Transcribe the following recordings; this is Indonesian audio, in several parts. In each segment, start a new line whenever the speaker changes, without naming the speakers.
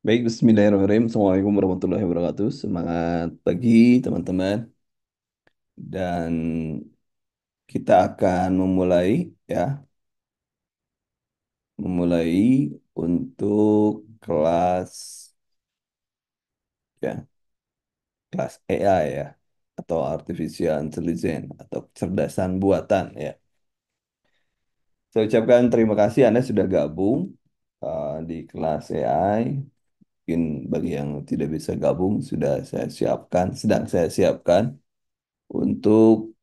Baik, Bismillahirrahmanirrahim. Assalamualaikum warahmatullahi wabarakatuh. Semangat pagi, teman-teman. Dan kita akan memulai untuk ya, kelas AI ya, atau Artificial Intelligence atau kecerdasan buatan ya. Saya ucapkan terima kasih Anda sudah gabung di kelas AI. Mungkin bagi yang tidak bisa gabung, sedang saya siapkan untuk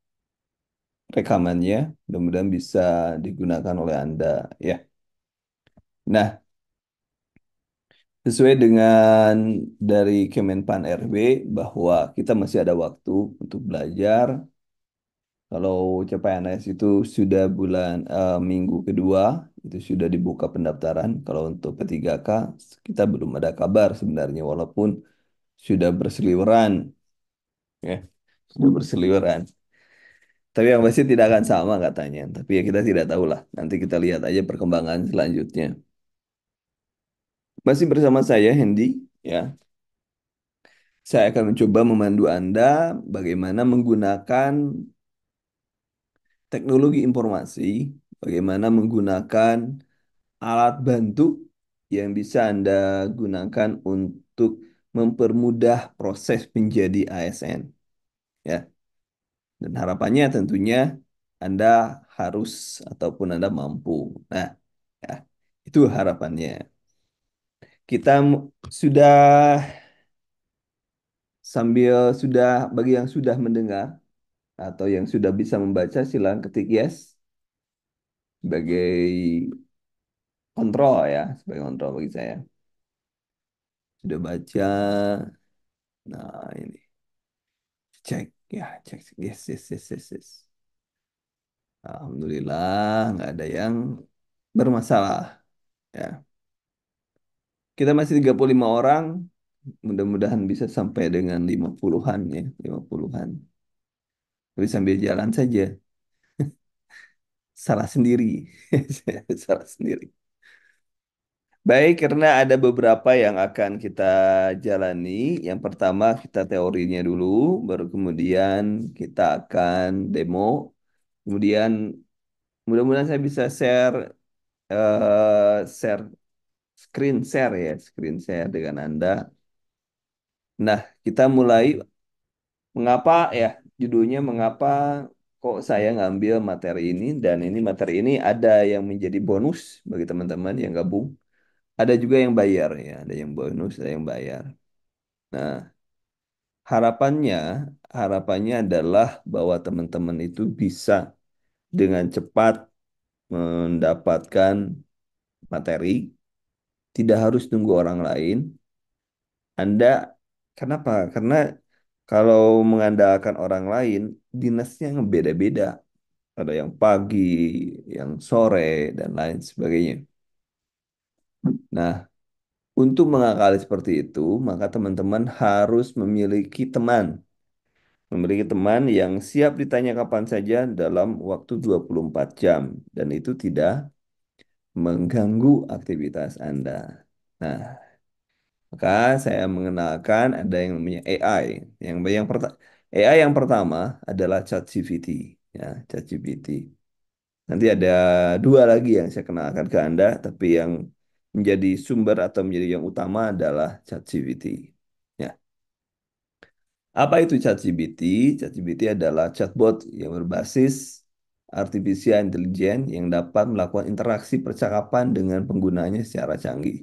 rekamannya, mudah-mudahan bisa digunakan oleh Anda ya. Nah, sesuai dengan dari Kemenpan RB bahwa kita masih ada waktu untuk belajar. Kalau CPNS itu sudah minggu kedua, itu sudah dibuka pendaftaran. Kalau untuk P3K kita belum ada kabar sebenarnya walaupun sudah berseliweran ya. Sudah berseliweran. Tapi yang pasti tidak akan sama katanya. Tapi ya kita tidak tahu lah. Nanti kita lihat aja perkembangan selanjutnya. Masih bersama saya, Hendy. Ya, saya akan mencoba memandu Anda bagaimana menggunakan teknologi informasi, bagaimana menggunakan alat bantu yang bisa Anda gunakan untuk mempermudah proses menjadi ASN. Ya, dan harapannya tentunya Anda harus ataupun Anda mampu. Nah, ya, itu harapannya. Sudah bagi yang sudah mendengar atau yang sudah bisa membaca silakan ketik yes sebagai kontrol ya, sebagai kontrol bagi saya. Sudah baca. Nah, ini cek ya, cek yes yes yes yes yes. Alhamdulillah nggak ada yang bermasalah ya. Kita masih 35 orang. Mudah-mudahan bisa sampai dengan 50-an ya, 50-an. Tapi sambil jalan saja. Salah sendiri. Salah sendiri. Baik, karena ada beberapa yang akan kita jalani. Yang pertama kita teorinya dulu, baru kemudian kita akan demo. Kemudian mudah-mudahan saya bisa share screen share dengan Anda. Nah, kita mulai. Mengapa ya judulnya mengapa kok saya ngambil materi ini dan ini materi ini ada yang menjadi bonus bagi teman-teman yang gabung. Ada juga yang bayar ya, ada yang bonus, ada yang bayar. Nah, harapannya, harapannya adalah bahwa teman-teman itu bisa dengan cepat mendapatkan materi, tidak harus tunggu orang lain. Anda, kenapa? Karena kalau mengandalkan orang lain, dinasnya beda-beda. Ada yang pagi, yang sore, dan lain sebagainya. Nah, untuk mengakali seperti itu, maka teman-teman harus memiliki teman yang siap ditanya kapan saja dalam waktu 24 jam. Dan itu tidak mengganggu aktivitas Anda. Nah, maka saya mengenalkan ada yang namanya AI. AI yang pertama adalah ChatGPT. Ya, ChatGPT. Nanti ada dua lagi yang saya kenalkan ke Anda, tapi yang menjadi sumber atau menjadi yang utama adalah ChatGPT. Ya. Apa itu ChatGPT? ChatGPT adalah chatbot yang berbasis artificial intelligence yang dapat melakukan interaksi percakapan dengan penggunanya secara canggih.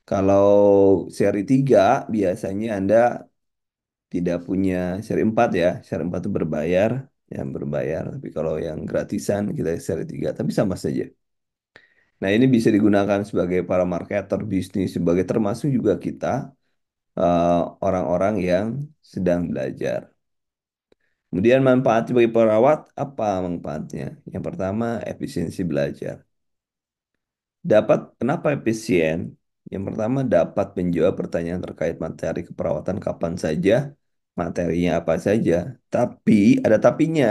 Kalau seri 3 biasanya Anda tidak punya seri 4 ya. Seri 4 itu berbayar, yang berbayar. Tapi kalau yang gratisan kita seri 3 tapi sama saja. Nah, ini bisa digunakan sebagai para marketer bisnis, sebagai termasuk juga kita eh, orang-orang yang sedang belajar. Kemudian manfaat sebagai perawat, apa manfaatnya? Yang pertama, efisiensi belajar. Kenapa efisien? Yang pertama, dapat menjawab pertanyaan terkait materi keperawatan kapan saja, materinya apa saja. Tapi, ada tapinya.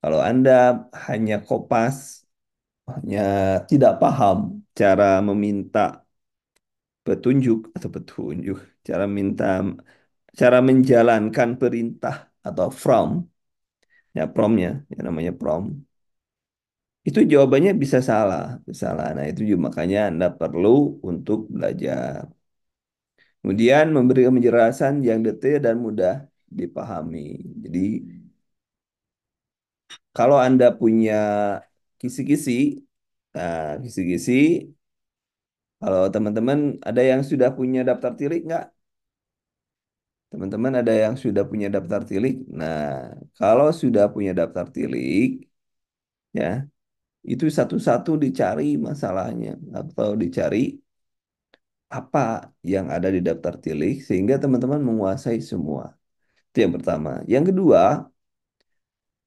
Kalau Anda hanya kopas, hanya tidak paham cara meminta petunjuk atau petunjuk, cara minta, cara menjalankan perintah atau from, ya promnya, yang namanya prom, itu jawabannya bisa salah, bisa salah. Nah itu juga makanya Anda perlu untuk belajar. Kemudian memberi penjelasan yang detail dan mudah dipahami. Jadi kalau Anda punya kisi-kisi, nah kisi-kisi, kalau teman-teman ada yang sudah punya daftar tilik nggak? Teman-teman ada yang sudah punya daftar tilik? Nah, kalau sudah punya daftar tilik, ya itu satu-satu dicari masalahnya atau dicari apa yang ada di daftar tilik sehingga teman-teman menguasai semua. Itu yang pertama. Yang kedua,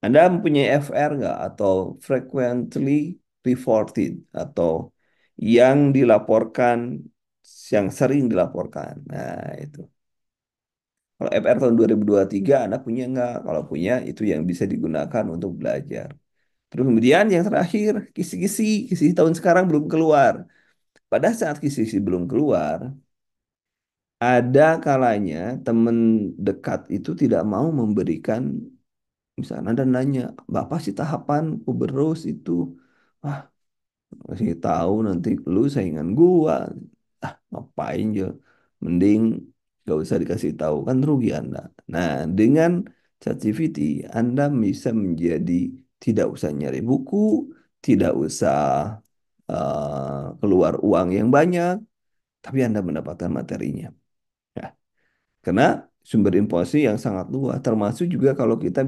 Anda mempunyai FR nggak atau frequently reported atau yang dilaporkan, yang sering dilaporkan. Nah, itu. Kalau FR tahun 2023 Anda punya nggak? Kalau punya, itu yang bisa digunakan untuk belajar. Terus kemudian yang terakhir, kisi-kisi. Kisi tahun sekarang belum keluar. Pada saat kisi-kisi belum keluar, ada kalanya teman dekat itu tidak mau memberikan, misalnya Anda nanya, Bapak sih tahapan Kuberus itu, ah kasih tahu nanti lu saingan gua. Ah, ngapain jo? Mending gak usah dikasih tahu kan rugi Anda. Nah, dengan ChatGPT Anda bisa menjadi tidak usah nyari buku, tidak usah keluar uang yang banyak, tapi Anda mendapatkan materinya. Ya, karena sumber informasi yang sangat luas, termasuk juga kalau kita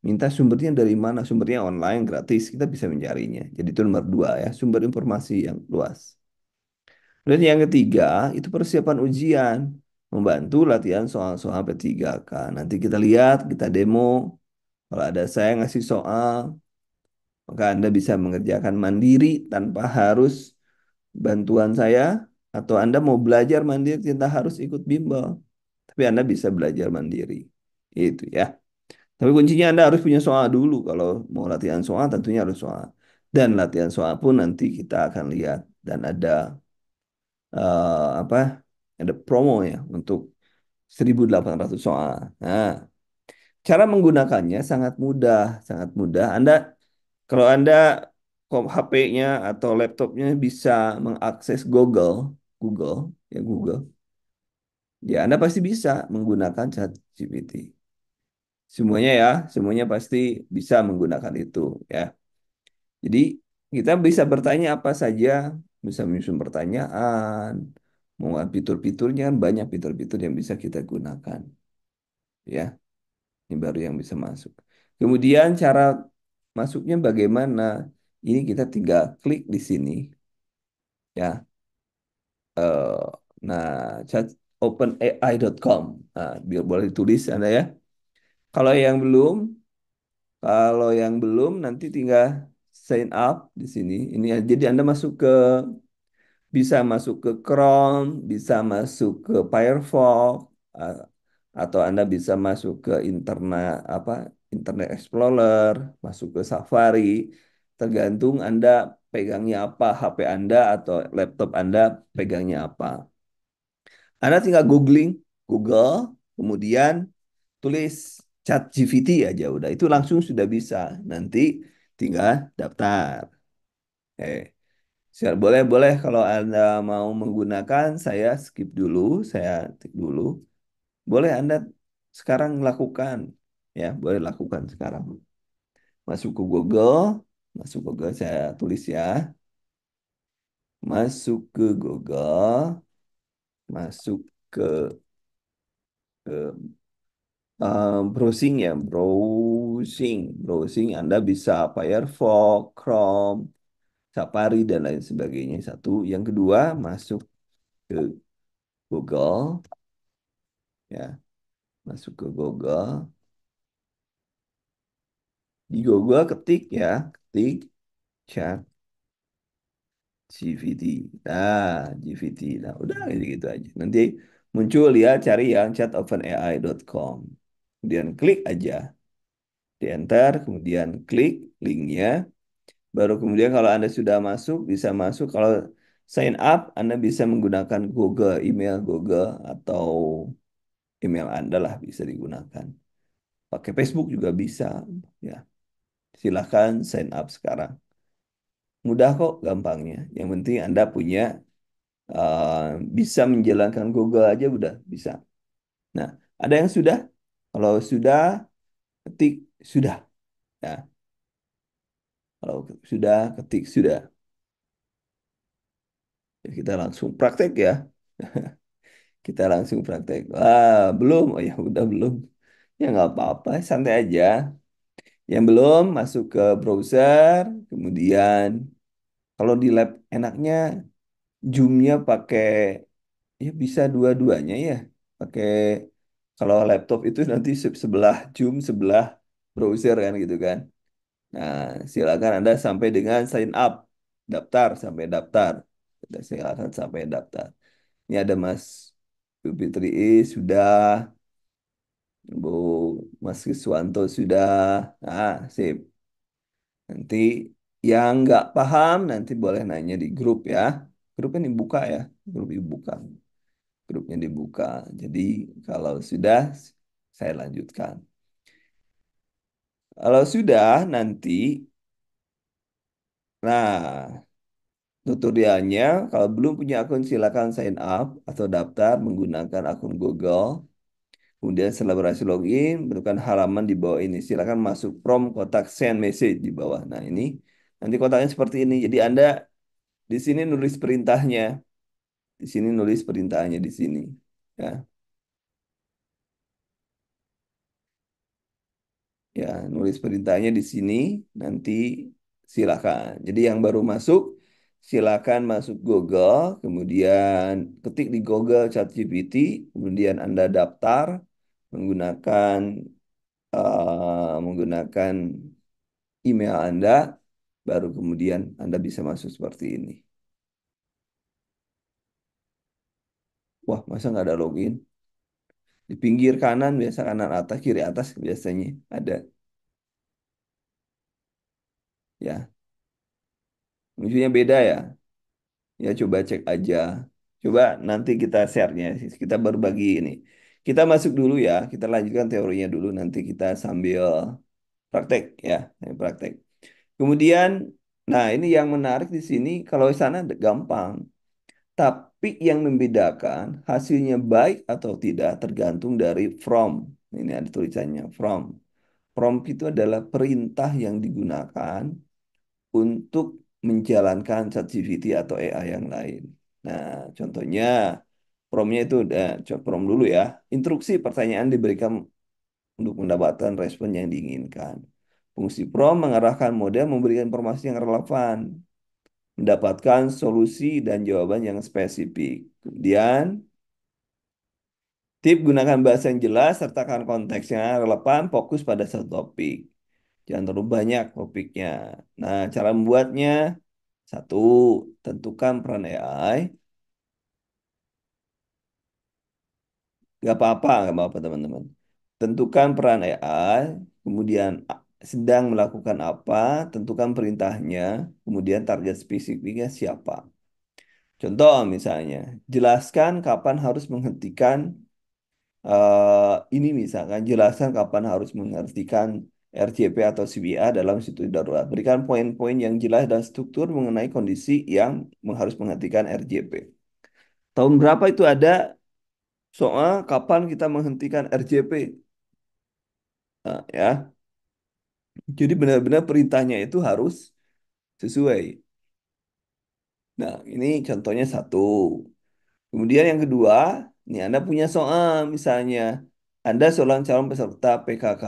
minta sumbernya dari mana, sumbernya online gratis, kita bisa mencarinya. Jadi itu nomor dua ya, sumber informasi yang luas. Dan yang ketiga, itu persiapan ujian, membantu latihan soal-soal P3K. Nanti kita lihat, kita demo, kalau ada saya ngasih soal, maka Anda bisa mengerjakan mandiri tanpa harus bantuan saya, atau Anda mau belajar mandiri tidak harus ikut bimbel, tapi Anda bisa belajar mandiri. Itu ya. Tapi kuncinya Anda harus punya soal dulu. Kalau mau latihan soal tentunya harus soal. Dan latihan soal pun nanti kita akan lihat. Dan ada apa? Ada promo ya untuk 1.800 soal. Nah, cara menggunakannya sangat mudah, sangat mudah. Kalau Anda HP-nya atau laptopnya bisa mengakses Google, Google, ya Google, ya Anda pasti bisa menggunakan ChatGPT. Semuanya ya, semuanya pasti bisa menggunakan itu ya. Jadi kita bisa bertanya apa saja, bisa menyusun pertanyaan, mau fitur-fiturnya kan banyak fitur-fitur yang bisa kita gunakan ya. Ini baru yang bisa masuk. Kemudian cara masuknya bagaimana? Ini kita tinggal klik di sini ya. Eh, nah, chat openai.com. Nah, biar boleh ditulis Anda ya. Kalau yang belum, Kalau yang belum nanti tinggal sign up di sini. Ini ya, jadi Anda bisa masuk ke Chrome, bisa masuk ke Firefox, a- atau Anda bisa masuk ke Internet Explorer, masuk ke Safari. Tergantung Anda pegangnya apa, HP Anda atau laptop Anda pegangnya apa. Anda tinggal Google, kemudian tulis ChatGPT aja udah itu langsung sudah bisa. Nanti tinggal daftar. Eh, boleh boleh kalau Anda mau menggunakan saya skip dulu, saya tik dulu. Boleh Anda sekarang lakukan ya, boleh lakukan sekarang. Masuk ke Google, masuk ke Google saya tulis ya. Masuk ke Google, masuk ke browsing ya, browsing Anda bisa Firefox, Chrome, Safari dan lain sebagainya. Satu, yang kedua masuk ke Google ya, masuk ke Google. Di Google ketik ya, ketik chat GPT. Nah, GPT. Nah, udah gitu aja. Nanti muncul ya, cari yang chatopenai.com. Kemudian klik aja, di enter, kemudian klik linknya. Baru kemudian kalau Anda sudah masuk, bisa masuk. Kalau sign up, Anda bisa menggunakan Google, email Google atau email Anda lah bisa digunakan. Pakai Facebook juga bisa. Ya, silahkan sign up sekarang. Mudah kok gampangnya. Yang penting Anda punya eh, bisa menjalankan Google aja udah bisa. Nah, ada yang sudah? Kalau sudah, ketik sudah. Ya, kalau sudah, ketik sudah. Ya, kita langsung praktek ya. Kita langsung praktek. Wah, belum? Oh ya, udah belum. Ya nggak apa-apa, santai aja. Yang belum masuk ke browser, kemudian kalau di lab enaknya Zoom-nya pakai ya bisa dua-duanya ya. Pakai kalau laptop itu nanti sebelah Zoom, sebelah browser kan gitu kan. Nah, silakan Anda sampai dengan sign up, daftar sampai daftar. Silakan sampai daftar. Ini ada Mas Fitri sudah, Bu Mas Kiswanto sudah. Nah, sip. Nanti yang nggak paham nanti boleh nanya di grup ya. Grupnya dibuka ya, grup dibuka. Grupnya dibuka. Jadi kalau sudah, saya lanjutkan. Kalau sudah nanti, nah tutorialnya kalau belum punya akun silakan sign up atau daftar menggunakan akun Google. Kemudian setelah berhasil login, bentukkan halaman di bawah ini. Silakan masuk prompt kotak send message di bawah. Nah ini nanti kotaknya seperti ini. Jadi Anda di sini nulis perintahnya. Di sini nulis perintahnya di sini. Ya, ya, nulis perintahnya di sini. Nanti silakan. Jadi yang baru masuk, silakan masuk Google, kemudian ketik di Google ChatGPT, kemudian Anda daftar menggunakan menggunakan email Anda, baru kemudian Anda bisa masuk seperti ini. Wah, masa nggak ada login? Di pinggir kanan biasa kanan atas, kiri atas biasanya ada. Ya, munculnya beda ya. Ya coba cek aja. Coba nanti kita share-nya. Kita berbagi ini. Kita masuk dulu ya. Kita lanjutkan teorinya dulu. Nanti kita sambil praktek ya. Praktek. Kemudian, nah ini yang menarik di sini. Kalau di sana gampang. Tapi yang membedakan hasilnya baik atau tidak tergantung dari from. Ini ada tulisannya from. Prompt itu adalah perintah yang digunakan untuk menjalankan ChatGPT atau AI yang lain. Nah, contohnya promptnya itu udah prompt dulu ya. Instruksi pertanyaan diberikan untuk mendapatkan respon yang diinginkan. Fungsi prompt mengarahkan model memberikan informasi yang relevan, mendapatkan solusi dan jawaban yang spesifik. Kemudian, tip gunakan bahasa yang jelas, sertakan konteks yang relevan, fokus pada satu topik. Jangan terlalu banyak topiknya. Nah, cara membuatnya, satu, tentukan peran AI. Gak apa-apa teman-teman. Tentukan peran AI, kemudian sedang melakukan apa, tentukan perintahnya, kemudian target spesifiknya siapa. Contoh misalnya, jelaskan kapan harus menghentikan ini misalkan, jelaskan kapan harus menghentikan RJP atau CBA dalam situasi darurat. Berikan poin-poin yang jelas dan struktur mengenai kondisi yang harus menghentikan RJP. Tahun berapa itu ada soal kapan kita menghentikan RJP? Nah, ya. Jadi benar-benar perintahnya itu harus sesuai. Nah, ini contohnya satu. Kemudian yang kedua, ini Anda punya soal misalnya. Anda seorang calon peserta PKK,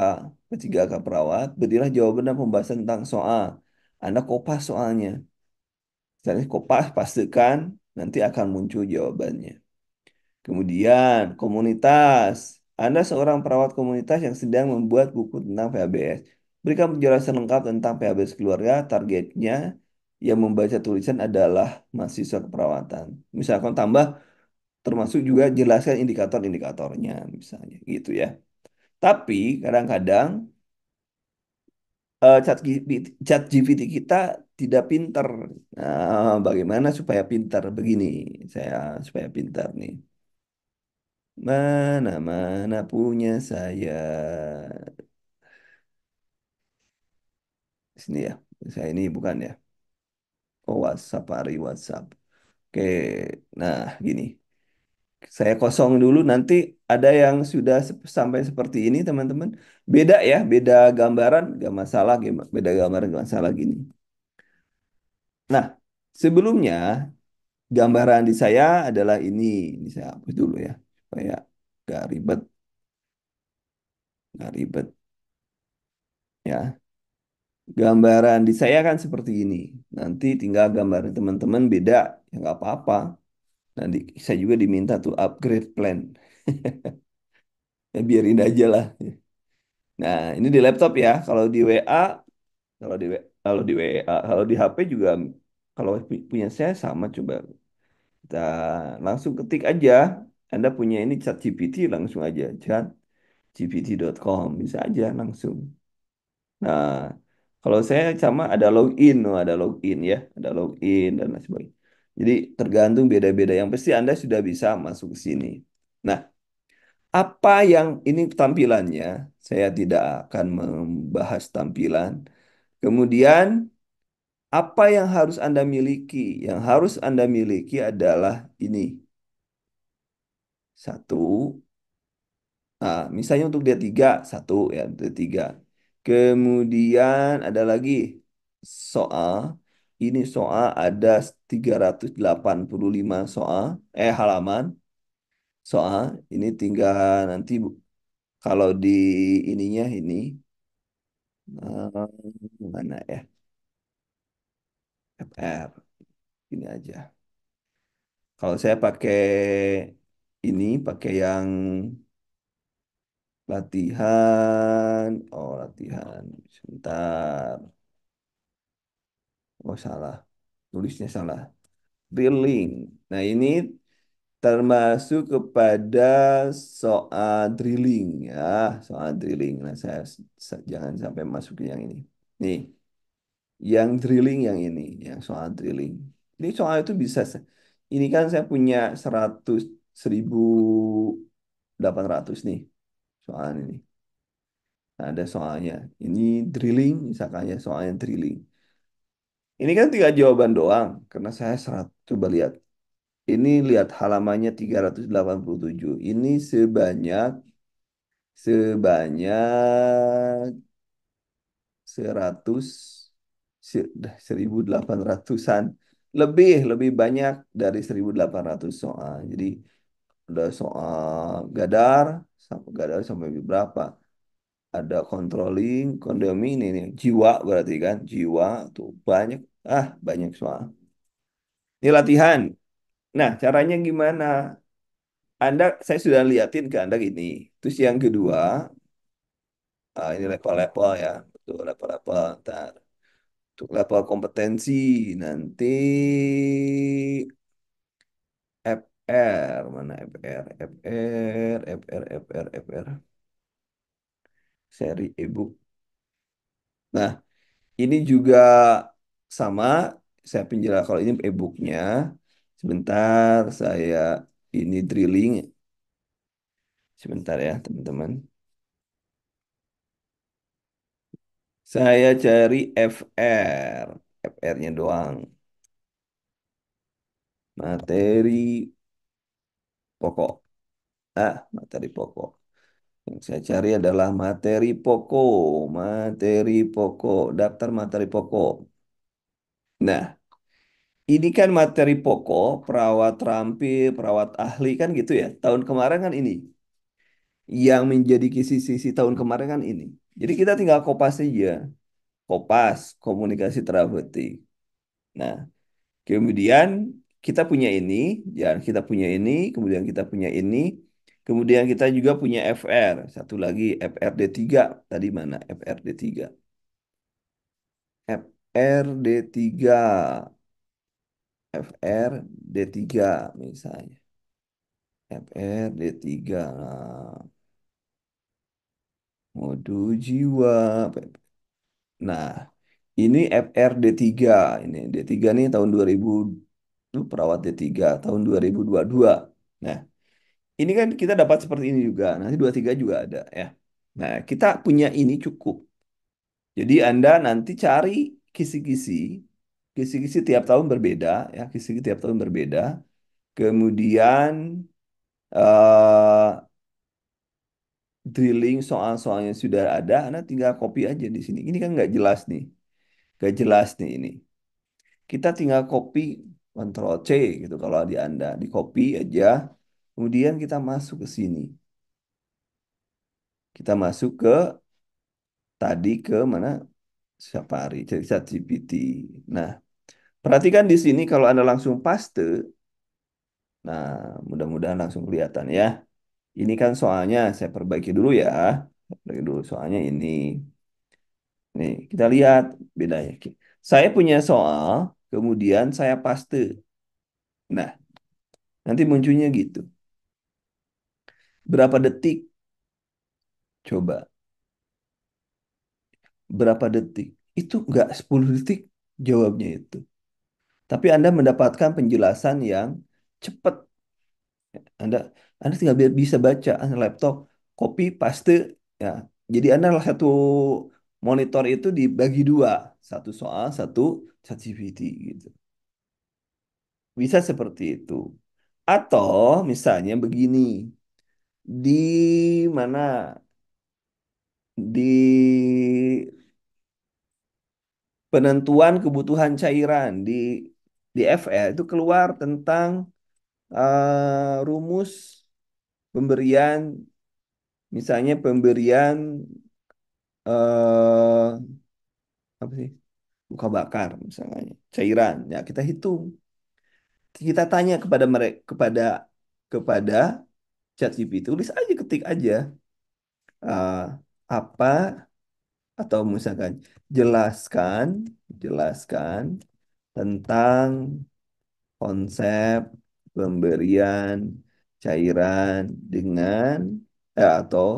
P3K perawat, berilah jawaban dan pembahasan tentang soal. Anda kopas soalnya. Misalnya kopas, pastikan nanti akan muncul jawabannya. Kemudian, komunitas. Anda seorang perawat komunitas yang sedang membuat buku tentang PHBS. Berikan penjelasan lengkap tentang PHBS keluarga. Targetnya yang membaca tulisan adalah mahasiswa keperawatan. Misalkan tambah termasuk juga jelaskan indikator-indikatornya misalnya gitu ya. Tapi kadang-kadang chat GPT kita tidak pinter. Nah, bagaimana supaya pintar? Begini, saya supaya pintar nih. Mana punya saya. Sini ya. Saya ini bukan ya. Oh, WhatsApp, Ari WhatsApp. Oke, nah gini. Saya kosong dulu, nanti ada yang sudah sampai seperti ini, teman-teman. Beda ya, beda gambaran, gak masalah. Beda gambaran, gak masalah gini. Nah, sebelumnya gambaran di saya adalah ini. Ini saya hapus dulu ya, supaya gak ribet, gak ribet ya. Gambaran di saya kan seperti ini. Nanti tinggal gambaran teman-teman beda, ya nggak apa-apa. Nanti saya juga diminta tuh upgrade plan. Ya biarin aja lah. Nah, ini di laptop ya. Kalau di WA, kalau di WA, kalau di HP juga, kalau punya saya sama. Coba kita langsung ketik aja. Anda punya ini chat GPT, langsung aja chat gpt.com, bisa aja langsung. Nah, kalau saya sama ada login, oh, ada login ya, ada login dan lain sebagainya. Jadi tergantung beda-beda. Yang pasti Anda sudah bisa masuk ke sini. Nah, apa yang ini tampilannya? Saya tidak akan membahas tampilan. Kemudian, apa yang harus Anda miliki? Yang harus Anda miliki adalah ini. Satu, nah, misalnya untuk dia tiga, satu ya, dia tiga. Kemudian ada lagi soal. Ini soal ada 385 soal, halaman soal. Ini tinggal nanti kalau di ininya ini, mana ya? FR, ini aja. Kalau saya pakai ini, pakai yang latihan. Oh, latihan. Sebentar. Oh, salah. Tulisnya salah. Drilling. Nah, ini termasuk kepada soal drilling ya. Soal drilling. Nah, jangan sampai masuk ke yang ini. Nih, yang drilling yang ini. Yang soal drilling. Ini soal itu bisa. Ini kan saya punya 1.800 nih. Soal ini. Nah, ada soalnya. Ini drilling, misalkan ya soalnya drilling. Ini kan tiga jawaban doang, karena saya coba lihat. Ini lihat halamannya 387. Ini sebanyak 100 1.800-an. Lebih banyak dari 1.800 soal. Jadi ada soal gadar sampai berapa? Ada controlling, kondomi ini nih, jiwa berarti kan, jiwa tuh banyak, banyak soal. Ini latihan. Nah, caranya gimana? Saya sudah liatin ke Anda gini. Terus yang kedua, ini level-level ya, betul level-level. Ntar untuk level kompetensi nanti FR mana FR, FR seri ebook. Nah, ini juga sama, saya penjelaskan kalau ini e-booknya. Sebentar, saya ini drilling. Sebentar ya, teman-teman. Saya cari FR. FR-nya doang. Materi pokok. Materi pokok. Yang saya cari adalah materi pokok. Materi pokok. Daftar materi pokok. Nah, ini kan materi pokok, perawat terampil, perawat ahli kan gitu ya. Tahun kemarin kan ini. Yang menjadi kisi-sisi tahun kemarin kan ini. Jadi kita tinggal kopas aja. Kopas, komunikasi terapeutik. Nah, kemudian kita punya ini, ya kita punya ini, kemudian kita punya ini, kemudian kita juga punya FR. Satu lagi FRD3. Tadi mana FRD3? FRD3. FRD3 misalnya. FRD3. Nah, mode jiwa. Nah, ini FR D3. Ini D3 nih tahun 2000, itu perawat D3 tahun 2022. Nah, ini kan kita dapat seperti ini juga. Nanti 23 juga ada ya. Nah, kita punya ini cukup. Jadi Anda nanti cari kisi-kisi. Kisi-kisi tiap tahun berbeda ya, kisi-kisi tiap tahun berbeda. Kemudian eh drilling soal-soalnya sudah ada, Anda tinggal copy aja di sini. Ini kan nggak jelas nih, nggak jelas nih ini. Kita tinggal copy Ctrl C gitu kalau di Anda, di copy aja. Kemudian kita masuk ke sini. Kita masuk ke tadi ke mana? Safari, cari ChatGPT. Nah, perhatikan di sini kalau Anda langsung paste, nah mudah-mudahan langsung kelihatan ya. Ini kan soalnya saya perbaiki dulu ya. Perbaiki dulu soalnya ini. Nih, kita lihat bedanya. Saya punya soal, kemudian saya paste. Nah, nanti munculnya gitu. Berapa detik? Coba, berapa detik? Itu nggak 10 detik jawabnya itu. Tapi Anda mendapatkan penjelasan yang cepat. Anda Anda tinggal bisa baca Anda laptop, copy, paste, ya. Jadi Anda satu monitor itu dibagi dua, satu soal, satu ChatGPT gitu. Bisa seperti itu. Atau misalnya begini, di mana di penentuan kebutuhan cairan di FL itu keluar tentang rumus pemberian, misalnya pemberian eh apa sih, luka bakar misalnya cairan, ya kita hitung, kita tanya kepada mereka, kepada ChatGPT, tulis aja, ketik aja eh, apa, atau misalkan jelaskan jelaskan tentang konsep pemberian cairan dengan atau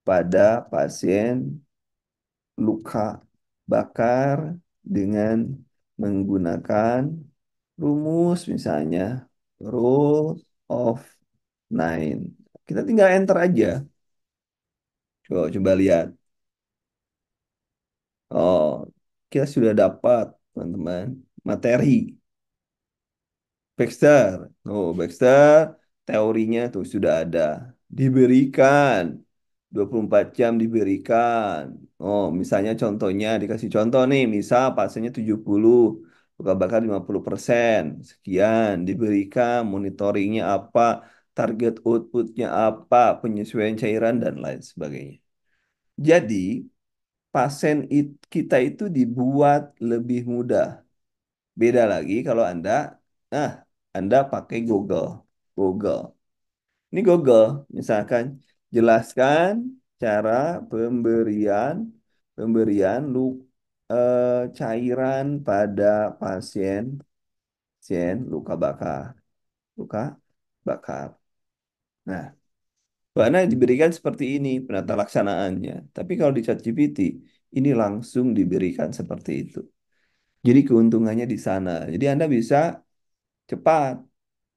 pada pasien luka bakar dengan menggunakan rumus, misalnya rule of nine. Kita tinggal enter aja. Coba lihat. Oh, kita sudah dapat, teman-teman, materi. Baxter. Oh, Baxter teorinya tuh sudah ada. Diberikan 24 jam diberikan. Oh, misalnya contohnya dikasih contoh nih, misal pasiennya 70, luka bakar 50%. Sekian diberikan, monitoringnya apa, target outputnya apa, penyesuaian cairan dan lain sebagainya. Jadi, kita itu dibuat lebih mudah. Beda lagi kalau nah, Anda pakai Google. Google. Ini Google, misalkan jelaskan cara pemberian pemberian cairan pada pasien pasien luka bakar, luka bakar. Nah, karena diberikan seperti ini penata laksanaannya. Tapi kalau di ChatGPT ini langsung diberikan seperti itu. Jadi keuntungannya di sana. Jadi Anda bisa cepat.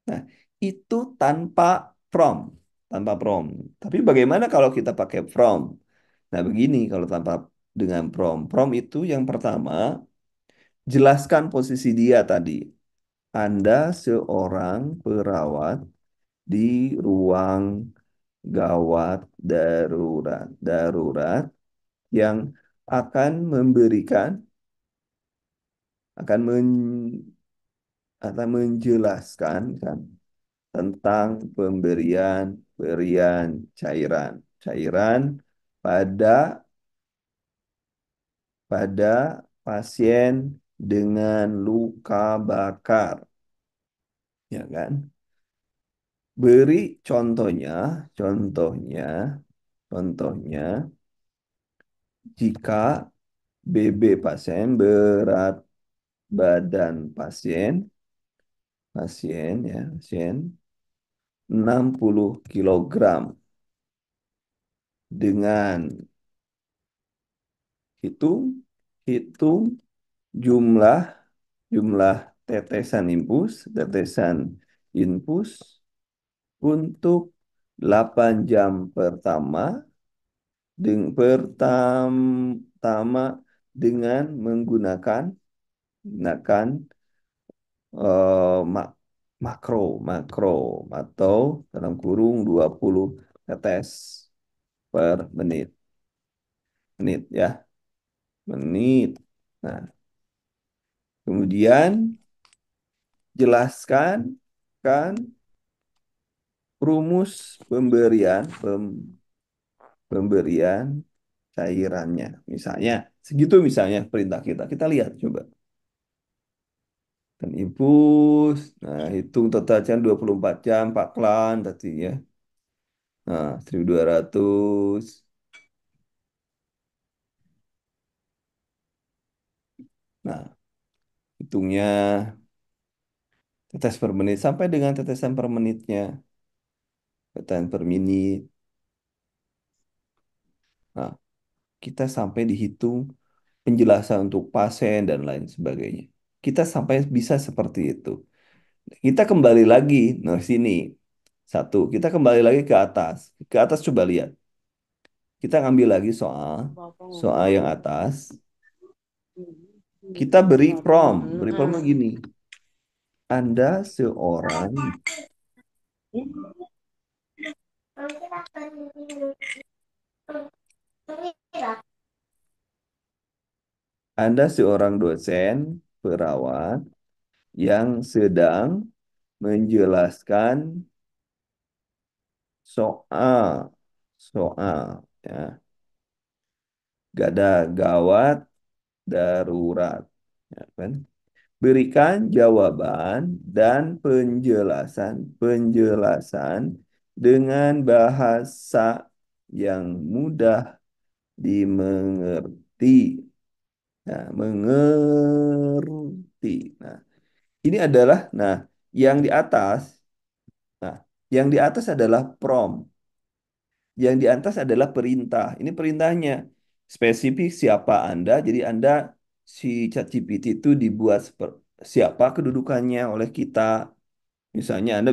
Nah, itu tanpa prompt, tanpa prompt. Tapi bagaimana kalau kita pakai prompt? Nah, begini kalau tanpa dengan prompt. Prompt itu yang pertama, jelaskan posisi dia tadi. Anda seorang perawat di ruang gawat darurat, darurat yang akan memberikan, akan men, akan menjelaskan kan tentang pemberian berian cairan cairan pada pada pasien dengan luka bakar, ya kan? Beri contohnya, contohnya, contohnya jika BB pasien, berat badan pasien, pasien 60 kilogram dengan hitung, hitung jumlah jumlah tetesan impus, tetesan infus untuk 8 jam pertama dengan menggunakan eh, makro makro atau dalam kurung 20 tetes per menit ya, menit. Nah, kemudian jelaskan kan rumus pemberian cairannya. Misalnya, segitu misalnya perintah kita. Kita lihat coba. Dan infus, nah hitung total jam 24 jam, Pak Klan tadi ya. Nah, 1200. Nah, hitungnya tetes per menit sampai dengan tetesan per menitnya, tetesan per menit. Nah, kita sampai dihitung penjelasan untuk pasien dan lain sebagainya. Kita sampai bisa seperti itu. Kita kembali lagi, nah sini. Satu, kita kembali lagi ke atas. Ke atas coba lihat. Kita ngambil lagi soal yang atas. Kita beri prompt gini. Anda seorang, Anda seorang dosen perawat yang sedang menjelaskan soal, ya, gawat darurat, ya kan? Berikan jawaban dan penjelasan dengan bahasa yang mudah dimengerti. Nah, mengerti. Nah, ini adalah, nah, yang di atas, nah, yang di atas adalah prompt. Yang di atas adalah perintah. Ini perintahnya. Spesifik siapa Anda. Jadi Anda si ChatGPT itu dibuat siapa kedudukannya oleh kita. Misalnya Anda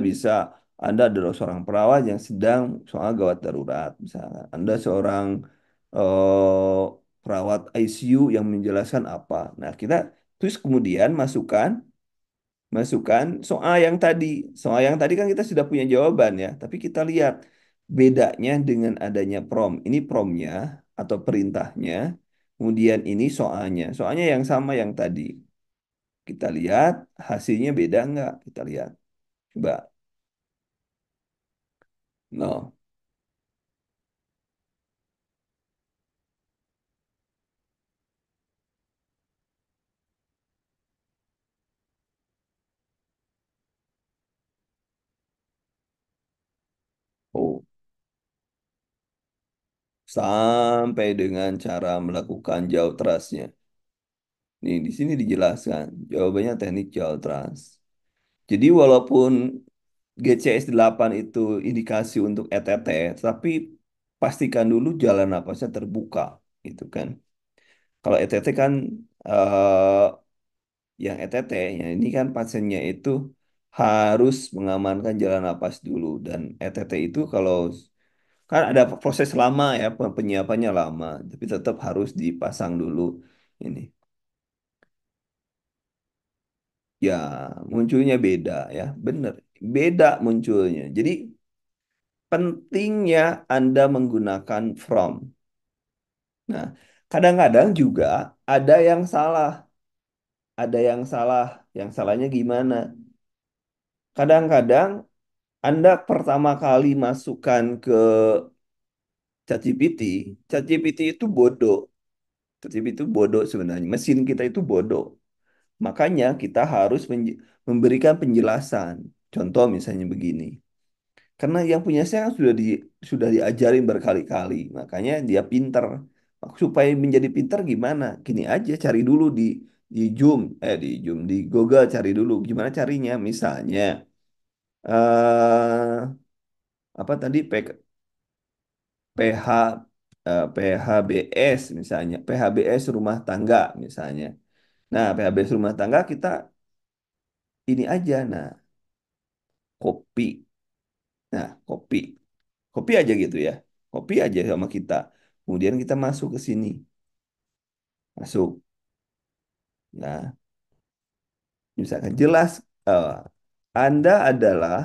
adalah seorang perawat yang sedang soal gawat darurat. Misalnya Anda seorang eh, perawat ICU yang menjelaskan apa. Nah, kita terus kemudian masukkan soal yang tadi. Soal yang tadi kan kita sudah punya jawaban ya, tapi kita lihat bedanya dengan adanya prompt. Ini promptnya atau perintahnya, kemudian ini soalnya. Soalnya yang sama yang tadi. Kita lihat hasilnya beda nggak? Kita lihat. Coba. No. Oh, sampai dengan cara melakukan jaw trustnya. Nih, di sini dijelaskan. Jawabannya teknik jaw trust. Jadi walaupun GCS 8 itu indikasi untuk ETT, tapi pastikan dulu jalan napasnya terbuka, gitu kan. Kalau ETT kan eh, yang ETT, ya ini kan pasiennya itu harus mengamankan jalan napas dulu dan ETT itu kalau kan ada proses lama ya, penyiapannya lama, tapi tetap harus dipasang dulu ini. Ya, munculnya beda ya, bener. Beda munculnya. Jadi pentingnya Anda menggunakan from. Nah, kadang-kadang juga ada yang salah. Ada yang salah. Yang salahnya gimana? Kadang-kadang Anda pertama kali masukkan ke ChatGPT, ChatGPT itu bodoh. ChatGPT itu bodoh sebenarnya. Mesin kita itu bodoh. Makanya kita harus memberikan penjelasan. Contoh misalnya begini. Karena yang punya saya kan sudah diajarin berkali-kali, makanya dia pinter. Supaya menjadi pinter gimana? Gini aja, cari dulu di Google cari dulu gimana carinya. Misalnya eh apa tadi pH PHBS misalnya, PHBS rumah tangga misalnya. Nah, PHBS rumah tangga kita ini aja, nah kopi, nah kopi, kopi aja gitu ya, kopi aja sama kita. Kemudian kita masuk ke sini, masuk, ya, misalkan jelas eh, Anda adalah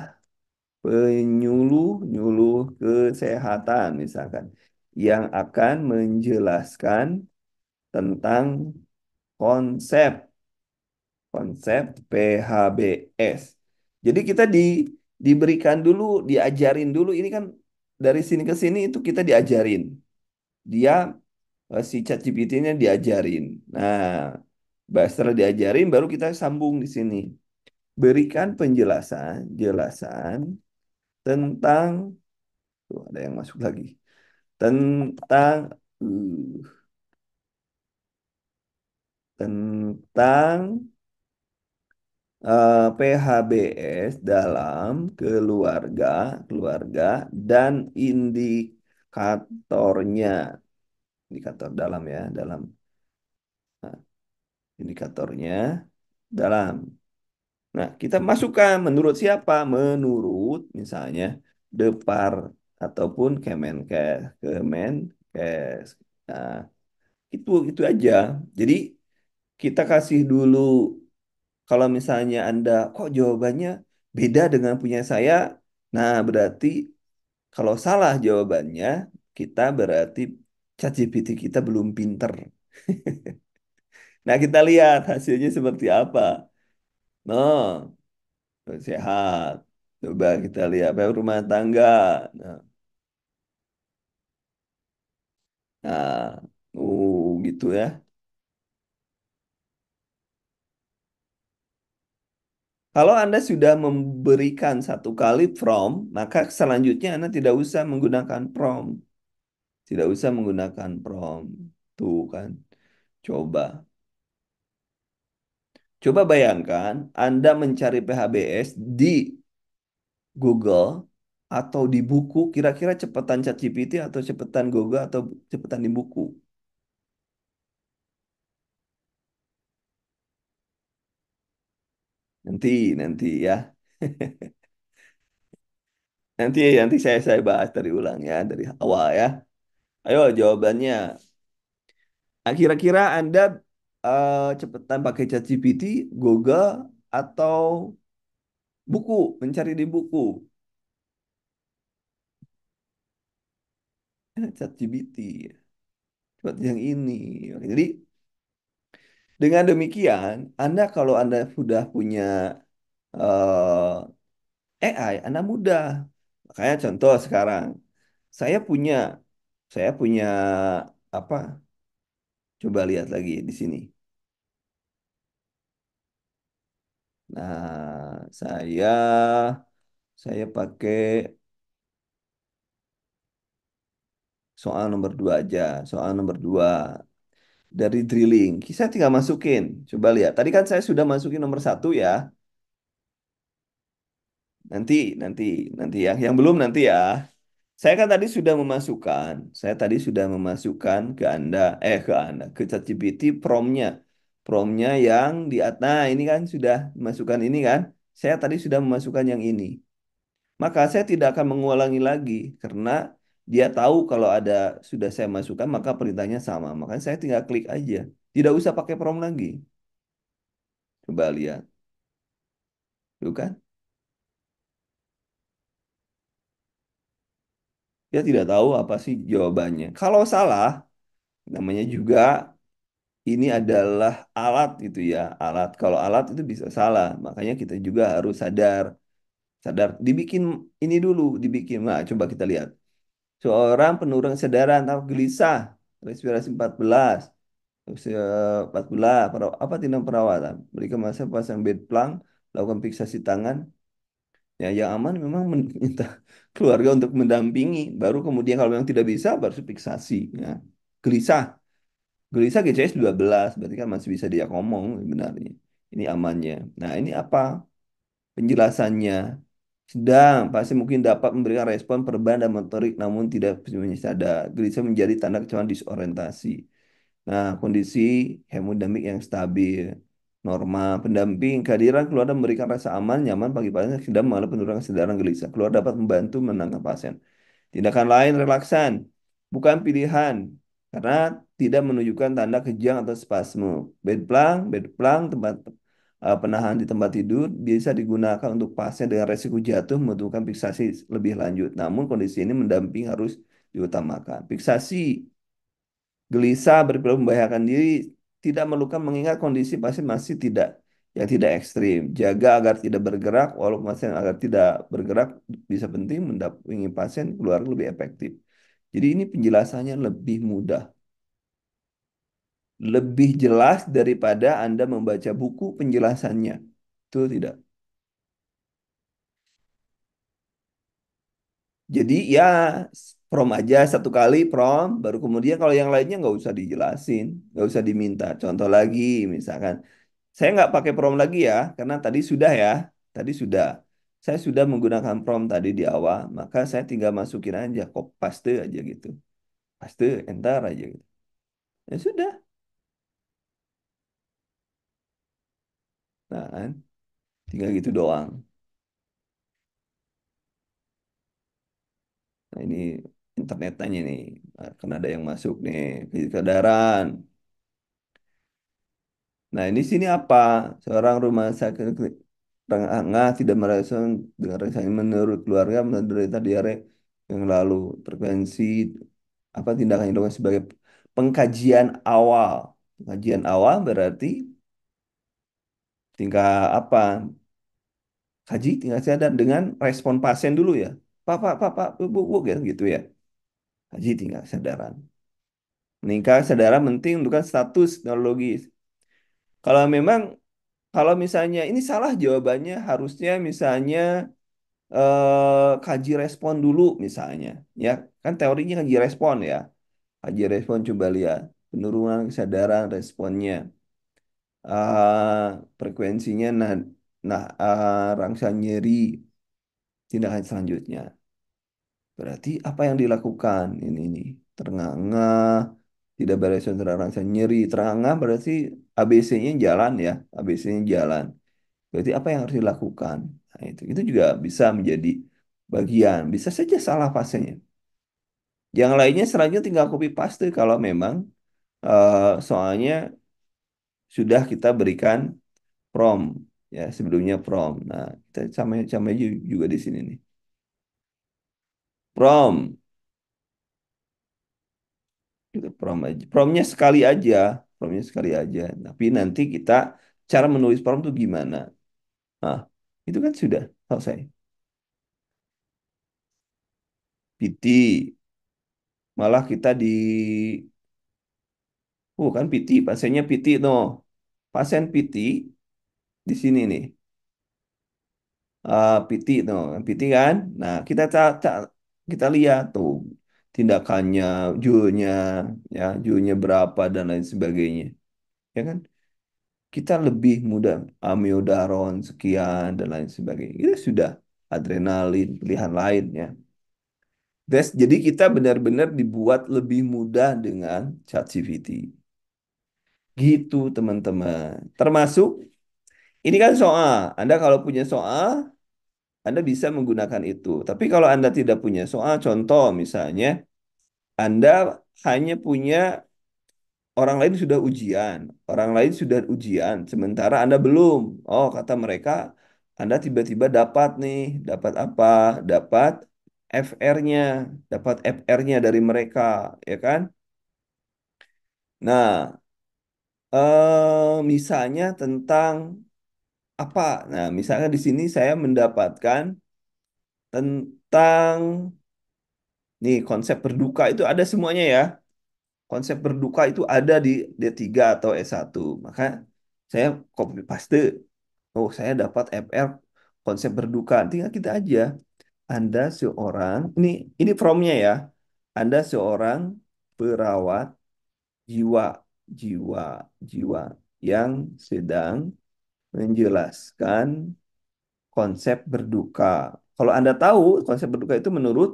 penyuluh-nyuluh kesehatan misalkan yang akan menjelaskan tentang konsep konsep PHBS. Jadi kita diberikan dulu, diajarin dulu. Ini kan dari sini ke sini itu kita diajarin. Dia si ChatGPT-nya diajarin. Nah, setelah diajarin baru kita sambung di sini. Berikan penjelasan, jelasan tentang tuh ada yang masuk lagi. Tentang tentang PHBS dalam keluarga, keluarga dan indikatornya, indikator dalam ya, dalam. Nah, indikatornya dalam. Nah, kita masukkan menurut siapa? Menurut misalnya Depar ataupun Kemenkes. Nah, itu aja. Jadi kita kasih dulu kalau misalnya Anda kok jawabannya beda dengan punya saya, nah berarti kalau salah jawabannya, kita berarti ChatGPT kita belum pinter. Nah, kita lihat hasilnya seperti apa. No, sehat. Coba kita lihat apa rumah tangga. Nah, nah, gitu ya. Kalau Anda sudah memberikan satu kali prompt, maka selanjutnya Anda tidak usah menggunakan prompt. Tidak usah menggunakan prompt. Tuh kan. Coba. Coba bayangkan Anda mencari PHBS di Google atau di buku, kira-kira cepetan ChatGPT atau cepetan Google atau cepetan di buku. Nanti ya. Nanti saya bahas dari ulang ya, dari awal ya. Ayo jawabannya. Kira-kira Anda cepetan pakai ChatGPT, Google atau buku, mencari di buku. ChatGPT. Seperti yang ini. Oke, jadi dengan demikian, Anda kalau Anda sudah punya AI, Anda mudah. Makanya contoh sekarang, saya punya, saya punya apa? Coba lihat lagi di sini. Nah, saya pakai soal nomor 2 aja. Soal nomor 2 dari drilling. Saya tinggal masukin. Coba lihat. Tadi kan saya sudah masukin nomor 1 ya. Nanti, nanti, nanti ya. Yang belum nanti ya. Saya kan tadi sudah memasukkan, saya tadi sudah memasukkan ke Anda, ke ChatGPT promnya, promnya yang di atas. Nah, ini kan sudah memasukkan ini kan. Saya tadi sudah memasukkan yang ini. Maka saya tidak akan mengulangi lagi karena dia tahu kalau ada sudah saya masukkan maka perintahnya sama. Makanya saya tinggal klik aja. Tidak usah pakai prom lagi. Coba lihat, tuh kan? Dia tidak tahu apa sih jawabannya. Kalau salah, namanya juga ini adalah alat gitu ya. Alat. Kalau alat itu bisa salah. Makanya kita juga harus sadar. Sadar. Dibikin ini dulu. Dibikin. Nah, coba kita lihat. Seorang penurun kesadaran atau gelisah. Respirasi 14. Terus, 14. Apa tindak perawatan? Berikan masa pasang bed plank. Lakukan fiksasi tangan. Ya, yang aman memang minta keluarga untuk mendampingi. Baru kemudian kalau memang tidak bisa, baru fiksasi. Ya. Gelisah. Gelisah GCS 12, berarti kan masih bisa diajak ngomong sebenarnya. Ini amannya. Nah, ini apa penjelasannya? Sedang, pasti mungkin dapat memberikan respon perubahan dan motorik namun tidak sepenuhnya sadar. Gelisah menjadi tanda kecolongan disorientasi. Nah, kondisi hemodinamik yang stabil, normal, pendamping, kehadiran keluarga memberikan rasa aman, nyaman bagi pasien sedang mengalami penurunan kesadaran gelisah. Keluarga dapat membantu menenangkan pasien. Tindakan lain relaksan, bukan pilihan, karena tidak menunjukkan tanda kejang atau spasme. Bed plank, tempat penahan di tempat tidur bisa digunakan untuk pasien dengan resiko jatuh membutuhkan fiksasi lebih lanjut. Namun kondisi ini mendamping harus diutamakan. Fiksasi gelisah berperilaku membahayakan diri tidak memerlukan mengingat kondisi pasien masih tidak ekstrim. Jaga agar tidak bergerak, walaupun pasien agar tidak bergerak bisa penting mendampingi pasien keluar lebih efektif. Jadi ini penjelasannya lebih mudah, lebih jelas daripada Anda membaca buku penjelasannya. Itu tidak. Jadi ya prom aja satu kali prom, baru kemudian kalau yang lainnya nggak usah dijelasin, nggak usah diminta. Contoh lagi, misalkan saya nggak pakai prom lagi ya, karena tadi sudah ya, tadi sudah. Saya sudah menggunakan prom tadi di awal, maka saya tinggal masukin aja, kok paste aja gitu, paste, enter aja gitu. Ya sudah, nah kan, tinggal gitu doang. Nah ini internetnya nih, nah, kan ada yang masuk nih, kesadaran. Nah, ini sini apa? Seorang rumah sakit Tengah tidak merespon dengan rasanya menurut keluarga menderita diare yang lalu frekuensi apa tindakan yang dilakukan sebagai pengkajian awal. Pengkajian awal berarti tingkat apa? Kaji tingkat sadar dengan respon pasien dulu ya. Pak, bu, gitu ya. Kaji tingkat kesadaran. Meningkat kesadaran penting untuk status neurologis. Kalau memang kalau misalnya ini salah jawabannya harusnya misalnya kaji respon dulu misalnya ya kan teorinya kaji respon ya kaji respon coba lihat penurunan kesadaran responnya frekuensinya rangsa nyeri tindakan selanjutnya berarti apa yang dilakukan ini terengah-engah tidak berespon terhadap rangsa nyeri terengah-engah berarti ABC-nya jalan ya ABC-nya jalan. Berarti apa yang harus dilakukan? Nah, itu juga bisa menjadi bagian. Bisa saja salah fasenya. Yang lainnya selanjutnya tinggal copy paste kalau memang soalnya sudah kita berikan prompt ya sebelumnya prompt. Nah, kita sama juga di sini nih. Prompt itu prompt aja. Promptnya sekali aja, promptnya sekali aja. Tapi nanti kita cara menulis prompt itu gimana? Nah, itu kan sudah selesai. PT malah kita di kan PT, pasiennya PT no. Pasien PT di sini nih. PT no, PT kan. Nah, kita lihat tuh tindakannya, julnya, ya, julnya berapa dan lain sebagainya. Ya kan? Kita lebih mudah amiodaron sekian dan lain sebagainya. Itu sudah adrenalin pilihan lainnya. Jadi kita benar-benar dibuat lebih mudah dengan ChatGPT. Gitu teman-teman. Termasuk ini kan soal. Anda kalau punya soal, Anda bisa menggunakan itu. Tapi kalau Anda tidak punya soal, contoh misalnya, Anda hanya punya orang lain sudah ujian, orang lain sudah ujian, sementara Anda belum. Oh, kata mereka, Anda tiba-tiba dapat nih, dapat apa? Dapat FR-nya, dapat FR-nya dari mereka, ya kan? Nah, misalnya tentang apa? Nah, misalnya di sini saya mendapatkan tentang nih konsep berduka itu ada semuanya ya. Konsep berduka itu ada di D3 atau S1. Maka saya copy paste. Oh, saya dapat FR konsep berduka. Tinggal kita aja. Anda seorang, ini promnya ya. Anda seorang perawat jiwa, jiwa, jiwa yang sedang menjelaskan konsep berduka. Kalau Anda tahu konsep berduka itu menurut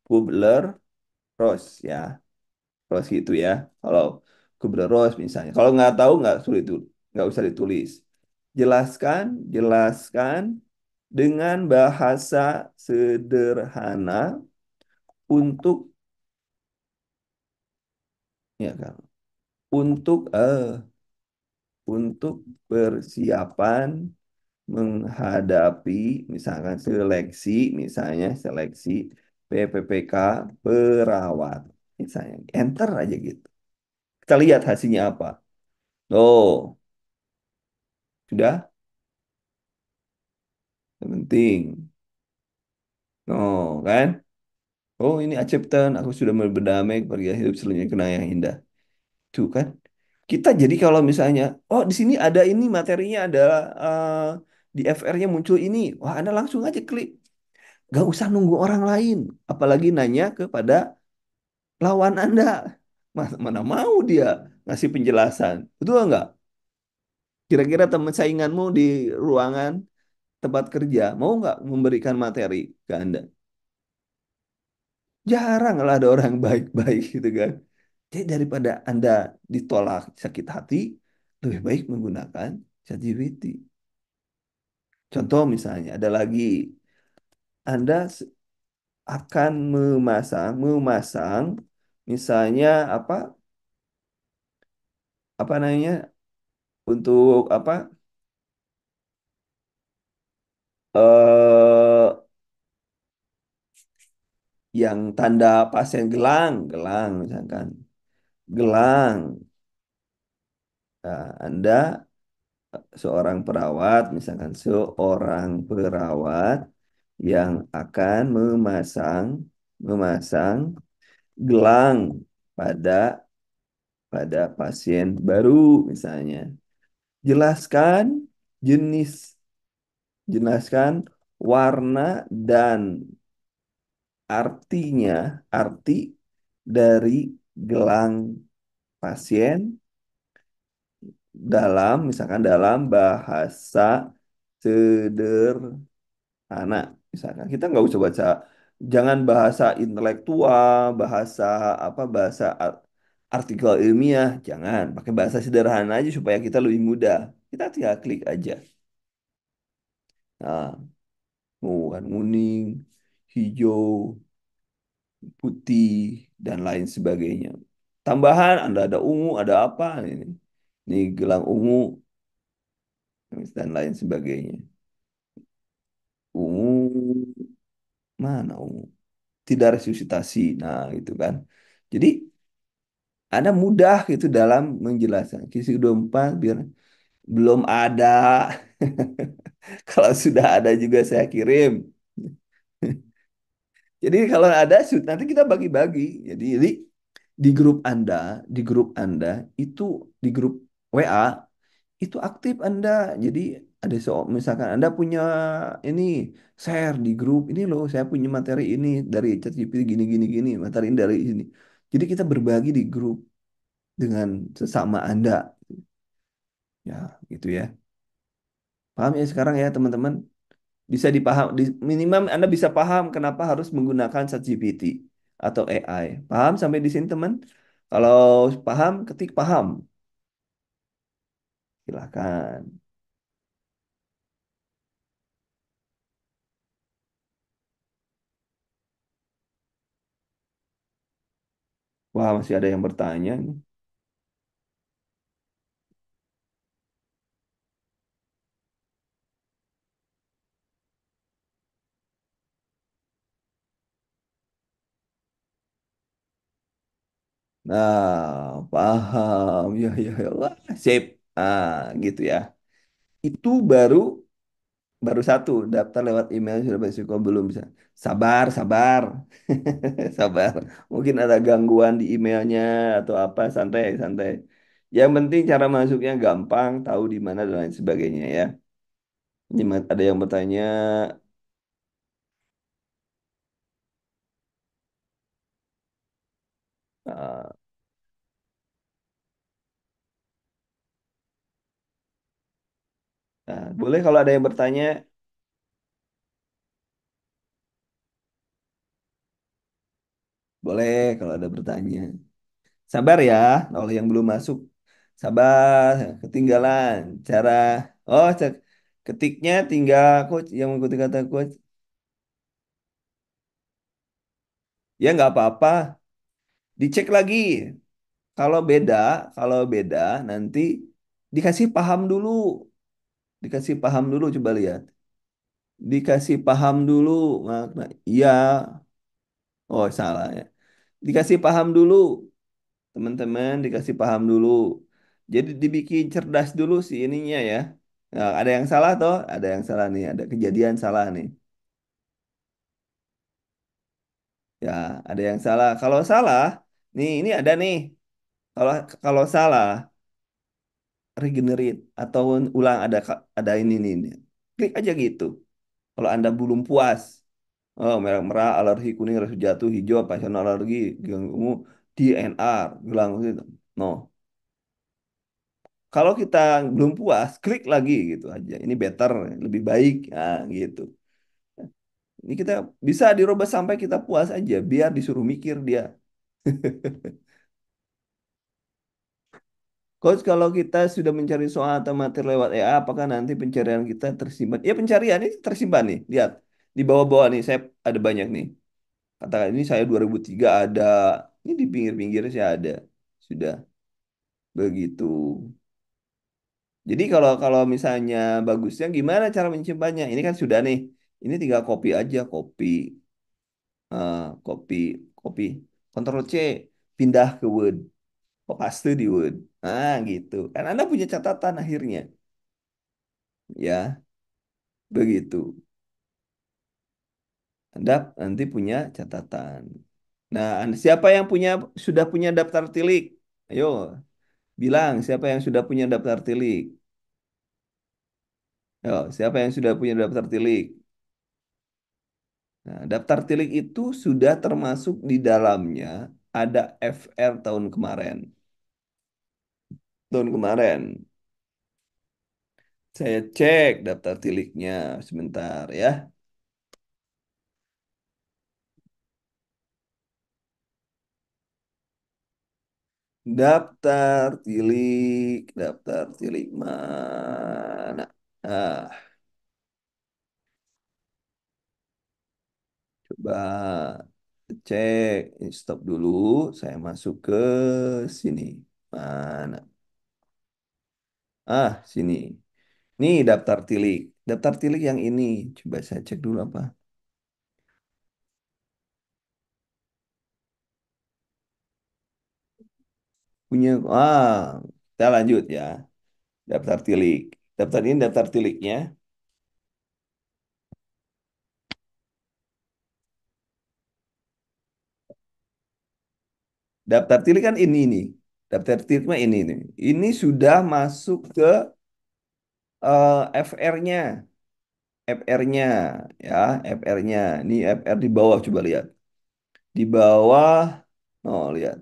Kubler-Ross ya. Ross gitu ya. Kalau Kubler-Ross misalnya. Kalau nggak tahu nggak sulit itu, nggak usah ditulis. Jelaskan, jelaskan dengan bahasa sederhana untuk ya kan, untuk untuk persiapan menghadapi misalkan seleksi, misalnya seleksi PPPK perawat. Misalnya, enter aja gitu. Kita lihat hasilnya apa. Oh, sudah yang penting. Oh, kan? Oh, ini acceptance. Aku sudah berdamai pergi hidup selanjutnya kenang yang indah. Tuh kan? Kita jadi kalau misalnya, oh di sini ada ini materinya adalah di FR-nya muncul ini. Wah, Anda langsung aja klik. Gak usah nunggu orang lain. Apalagi nanya kepada lawan Anda. Mana mau dia ngasih penjelasan. Betul nggak? Kira-kira teman sainganmu di ruangan tempat kerja mau nggak memberikan materi ke Anda? Jarang lah ada orang yang baik-baik gitu kan. Jadi daripada Anda ditolak sakit hati, lebih baik menggunakan ChatGPT. Contoh misalnya, ada lagi, Anda akan memasang, misalnya apa namanya, untuk apa, eh yang tanda pasien gelang, gelang misalkan, gelang. Nah, Anda seorang perawat, misalkan seorang perawat yang akan memasang gelang pada pasien baru misalnya. Jelaskan jenis, jelaskan warna dan artinya, arti dari gelang pasien dalam misalkan dalam bahasa sederhana. Misalkan kita nggak usah baca, jangan bahasa intelektual, bahasa bahasa artikel ilmiah, jangan pakai bahasa sederhana aja supaya kita lebih mudah. Kita tinggal klik aja. Nah, kan kuning, hijau, putih, dan lain sebagainya. Tambahan, Anda ada ungu, ada apa ini gelang ungu dan lain sebagainya. Ungu mana ungu? Tidak resusitasi. Nah, itu kan. Jadi ada mudah gitu dalam menjelaskan. Kisi 24 biar belum ada. Kalau sudah ada juga saya kirim. Jadi kalau ada nanti kita bagi-bagi. Jadi di grup Anda itu di grup WA itu aktif Anda. Jadi ada misalkan Anda punya ini share di grup ini loh, saya punya materi ini dari ChatGPT gini gini gini, materi ini dari ini. Jadi kita berbagi di grup dengan sesama Anda. Ya, gitu ya. Paham ya sekarang ya teman-teman? Bisa dipaham, minimal Anda bisa paham kenapa harus menggunakan ChatGPT atau AI. Paham sampai di sini teman? Kalau paham, ketik paham. Silakan. Wah, masih ada yang bertanya nih. Nah, paham. Ya, ya, ya. Wah, sip. Ah, gitu ya. Itu baru satu. Daftar lewat email sudah berisiko belum bisa. Sabar, sabar. Sabar. Mungkin ada gangguan di emailnya atau apa. Santai, santai. Yang penting cara masuknya gampang, tahu di mana dan lain sebagainya ya. Ini ada yang bertanya, ah, boleh kalau ada yang bertanya, Boleh kalau ada bertanya. Sabar ya, kalau yang belum masuk. Sabar, ketinggalan. Cara, ketiknya tinggal coach yang mengikuti kata coach. Ya nggak apa-apa, dicek lagi. Kalau beda, kalau beda nanti dikasih paham dulu. Dikasih paham dulu, coba lihat. Dikasih paham dulu makna. Iya, oh salah ya. Dikasih paham dulu, teman-teman, dikasih paham dulu. Jadi dibikin cerdas dulu sih ininya ya. Nah, ada yang salah toh? Ada yang salah nih, ada kejadian salah nih. Ya, ada yang salah. Kalau salah, nih ini ada nih. Kalau kalau salah, regenerate atau ulang ada ini nih. Klik aja gitu. Kalau Anda belum puas, oh merah-merah, alergi kuning, rasa jatuh, hijau, pasien alergi, ganggu DNR, bilang gitu. No. Kalau kita belum puas, klik lagi gitu aja. Ini better, lebih baik, nah, gitu. Ini kita bisa dirubah sampai kita puas aja, biar disuruh mikir dia. Coach, kalau kita sudah mencari soal atau materi lewat AI, apakah nanti pencarian kita tersimpan? Ya pencarian ini tersimpan nih. Lihat di bawah-bawah nih, saya ada banyak nih. Katakan ini saya 2003 ada, ini di pinggir-pinggir saya ada. Sudah begitu. Jadi kalau kalau misalnya bagusnya gimana cara menyimpannya? Ini kan sudah nih. Ini tinggal copy aja, copy, copy, copy. Ctrl C, pindah ke Word. Oh, paste di Word. Nah, gitu. Kan Anda punya catatan akhirnya, ya. Begitu. Anda nanti punya catatan. Nah, siapa yang sudah punya daftar tilik? Ayo, bilang siapa yang sudah punya daftar tilik. Yo, siapa yang sudah punya daftar tilik? Nah, daftar tilik itu sudah termasuk di dalamnya ada FR tahun kemarin. Tahun kemarin. Saya cek daftar tiliknya sebentar ya. Daftar tilik mana? Ah, coba cek. Ini stop dulu. Saya masuk ke sini. Mana? Sini. Nih daftar tilik. Daftar tilik yang ini. Coba saya cek dulu apa. Punya. Kita lanjut ya. Daftar tilik. Daftar ini daftar tiliknya. Daftar tilik kan ini nih. Daftar tilik mah ini nih. Ini sudah masuk ke FR-nya. FR-nya ya, FR-nya. Ini FR di bawah coba lihat. Di bawah, oh lihat.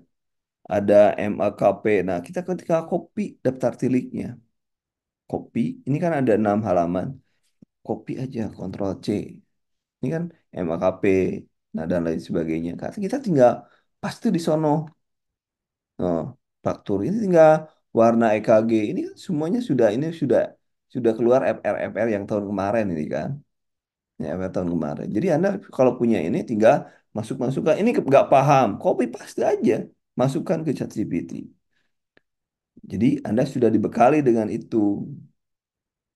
Ada MAKP. Nah, kita ketika copy daftar tiliknya. Copy, ini kan ada 6 halaman. Copy aja, Ctrl C. Ini kan MAKP, nah dan lain sebagainya. Kan kita tinggal pasti di sono. Oh, faktur ini tinggal warna EKG. Ini kan semuanya sudah keluar FR yang tahun kemarin ini kan. Ya, FR tahun kemarin. Jadi Anda kalau punya ini tinggal masukkan. Ini nggak paham, copy paste aja. Masukkan ke ChatGPT. Jadi Anda sudah dibekali dengan itu.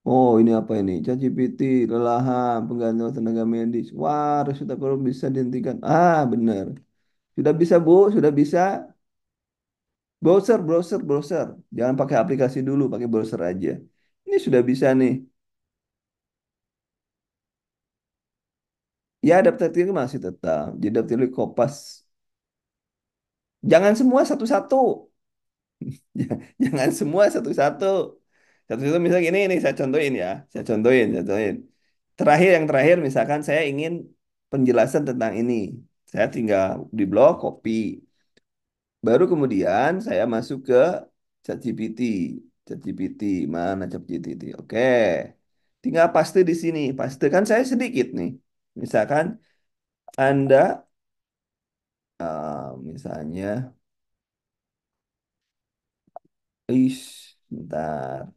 Oh, ini apa ini? ChatGPT, lelahan, penggantian tenaga medis. Wah, resultat kalau bisa dihentikan. Benar. Sudah bisa, Bu? Sudah bisa? Browser. Jangan pakai aplikasi dulu, pakai browser aja. Ini sudah bisa nih. Ya, daftar tilik masih tetap. Jadi daftar tilik Kopas. Jangan semua satu-satu. Jangan semua satu-satu. Satu-satu misalnya gini, nih saya contohin ya. Saya contohin. Yang terakhir misalkan saya ingin penjelasan tentang ini. Saya tinggal di blog, copy. Baru kemudian saya masuk ke ChatGPT. ChatGPT, mana ChatGPT? Oke. Tinggal paste di sini. Paste kan saya sedikit nih. Misalkan Anda Misalnya, bentar.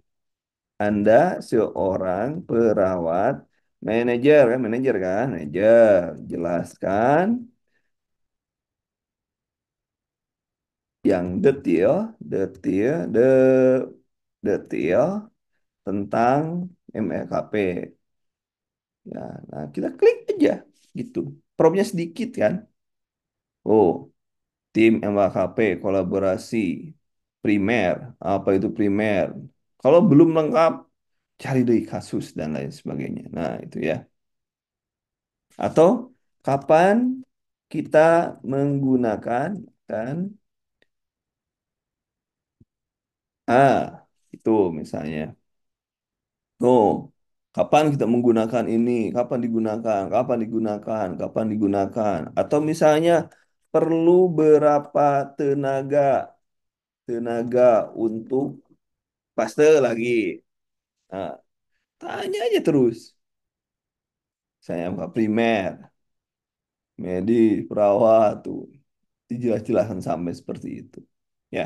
Anda seorang perawat manajer kan, manajer. Jelaskan yang detail tentang MLKP. Ya, nah kita klik aja gitu. Promptnya sedikit kan. Oh, tim MLKP kolaborasi primer. Apa itu primer? Kalau belum lengkap, cari dari kasus dan lain sebagainya. Nah, itu ya. Atau kapan kita menggunakan kan? Ah, itu misalnya. Oh, kapan kita menggunakan ini? Kapan digunakan? Kapan digunakan? Kapan digunakan? Atau misalnya perlu berapa tenaga tenaga untuk paste lagi. Nah, tanya aja terus. Saya apa primer, medis, perawat tuh dijelas-jelaskan sampai seperti itu. Ya.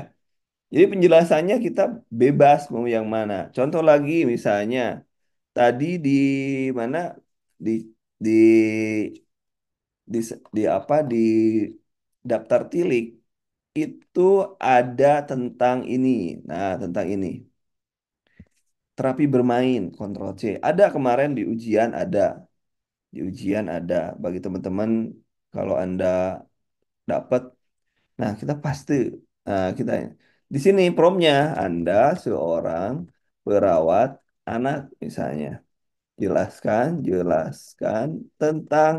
Jadi penjelasannya kita bebas mau yang mana. Contoh lagi misalnya tadi di mana di di di apa di daftar tilik itu ada tentang ini. Nah, tentang ini. Terapi bermain, Kontrol C. Ada kemarin di ujian ada. Di ujian ada. Bagi teman-teman kalau Anda dapat, nah kita pasti kita di sini promnya Anda seorang perawat anak misalnya. Jelaskan tentang,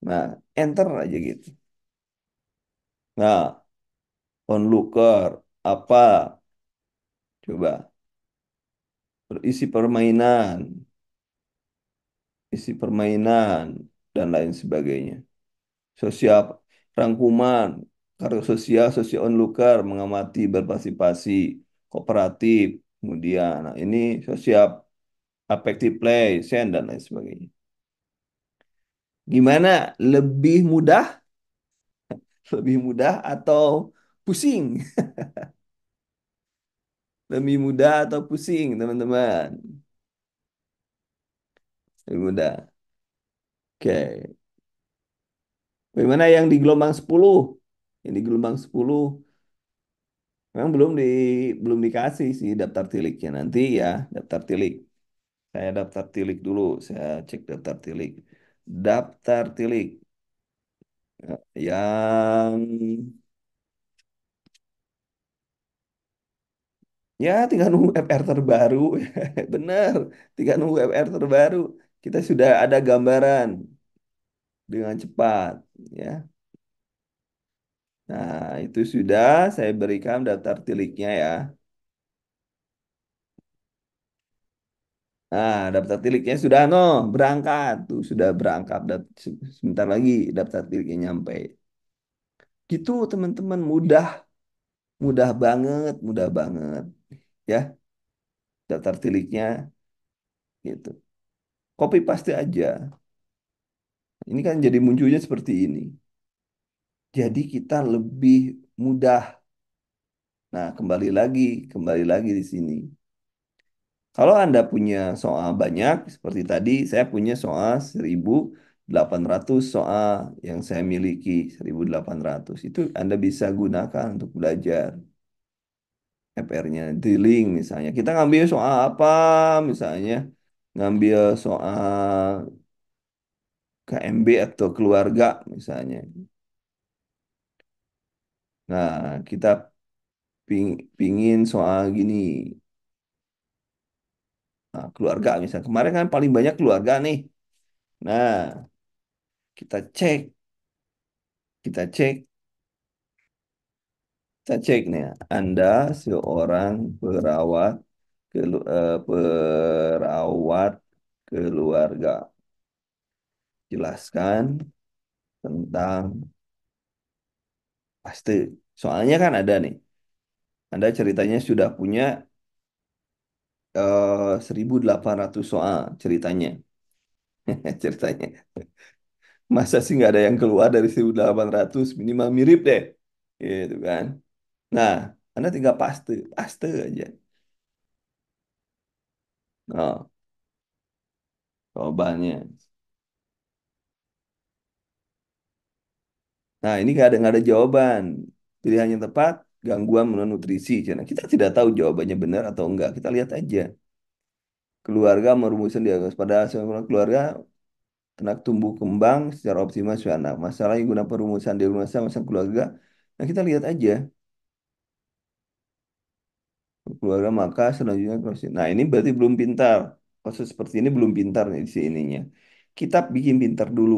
nah enter aja gitu. Nah, onlooker apa? Coba isi permainan, isi permainan dan lain sebagainya. Sosial rangkuman, karya sosial, sosial onlooker, mengamati, berpartisipasi, kooperatif, kemudian nah ini sosial affective play, send dan lain sebagainya. Gimana? Lebih mudah, lebih mudah atau pusing? Lebih mudah atau pusing, teman-teman? Lebih mudah. Oke. Bagaimana yang di gelombang 10? Yang di gelombang 10 memang belum dikasih sih daftar tiliknya nanti ya, daftar tilik. Saya daftar tilik dulu, saya cek daftar tilik. Daftar tilik yang ya tinggal nunggu FR terbaru. Bener, tinggal nunggu FR terbaru. Kita sudah ada gambaran dengan cepat ya. Nah, itu sudah saya berikan daftar tiliknya ya. Nah, daftar tiliknya sudah no, berangkat tuh sudah berangkat sebentar lagi daftar tiliknya nyampe. Gitu teman-teman mudah, mudah banget ya daftar tiliknya gitu. Copy paste aja. Ini kan jadi munculnya seperti ini. Jadi kita lebih mudah. Nah, kembali lagi di sini. Kalau Anda punya soal banyak, seperti tadi, saya punya soal 1.800 soal yang saya miliki, 1.800. Itu Anda bisa gunakan untuk belajar FR-nya. Di link misalnya. Kita ngambil soal apa misalnya? Ngambil soal KMB atau keluarga misalnya. Nah, kita pingin soal gini. Nah, keluarga misalnya. Kemarin kan paling banyak keluarga nih. Nah, kita cek. Kita cek Saya cek nih, Anda seorang perawat keluarga. Jelaskan tentang pasti. Soalnya kan ada nih, Anda ceritanya sudah punya 1.800 soal ceritanya. Ceritanya. Masa sih nggak ada yang keluar dari 1800 minimal mirip deh. Gitu kan. Nah, Anda tinggal paste, paste aja. Oh, jawabannya. Nah, ini nggak ada jawaban. Pilihan yang tepat, gangguan malnutrisi. Nah, kita tidak tahu jawabannya benar atau enggak. Kita lihat aja. Keluarga merumuskan diagnosis pada seorang keluarga ternak tumbuh kembang secara optimal suatu anak. Masalahnya guna perumusan diagnosa masalah keluarga. Nah, kita lihat aja keluarga maka selanjutnya proses. Nah, ini berarti belum pintar. Proses seperti ini belum pintar nih di ininya. Kita bikin pintar dulu.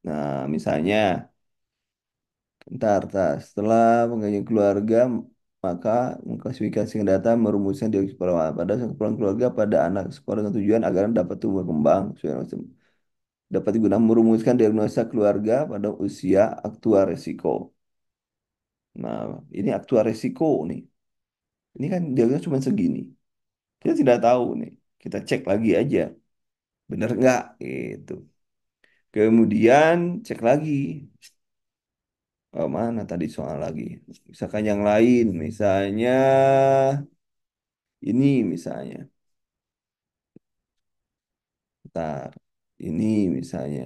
Nah, misalnya, setelah pengajian keluarga, maka mengklasifikasikan data merumuskan diagnosis perawatan pada keperluan keluarga pada anak sekolah dengan tujuan agar dapat tumbuh kembang dapat digunakan merumuskan diagnosa keluarga pada usia aktual resiko. Nah, ini aktual resiko nih. Ini kan diagnosa cuma segini. Kita tidak tahu nih. Kita cek lagi aja. Bener nggak? Itu. Kemudian cek lagi. Oh, mana tadi soal lagi? Misalkan yang lain. Misalnya ini misalnya. Ntar. Ini misalnya.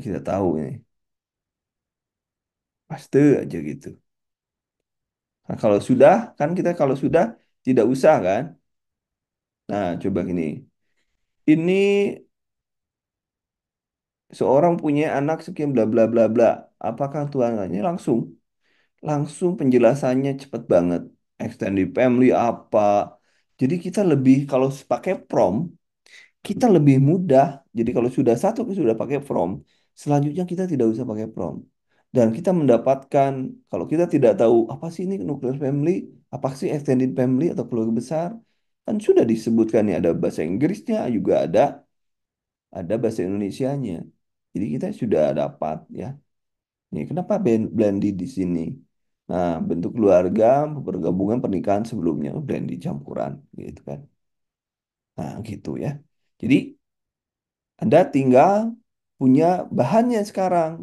Kita tahu nih. Pasti aja gitu. Nah, kalau sudah, kan kita kalau sudah tidak usah kan? Nah, coba gini. Ini seorang punya anak sekian bla bla bla bla. Apakah tuangannya langsung penjelasannya cepet banget. Extended family apa. Jadi kita lebih kalau pakai from kita lebih mudah. Jadi kalau sudah satu sudah pakai from, selanjutnya kita tidak usah pakai from. Dan kita mendapatkan kalau kita tidak tahu apa sih ini nuclear family, apa sih extended family atau keluarga besar, kan sudah disebutkan nih ada bahasa Inggrisnya juga ada bahasa Indonesianya. Jadi kita sudah dapat ya. Nih, kenapa blended di sini? Nah, bentuk keluarga bergabungan pernikahan sebelumnya blended campuran gitu kan. Nah, gitu ya. Jadi Anda tinggal punya bahannya sekarang.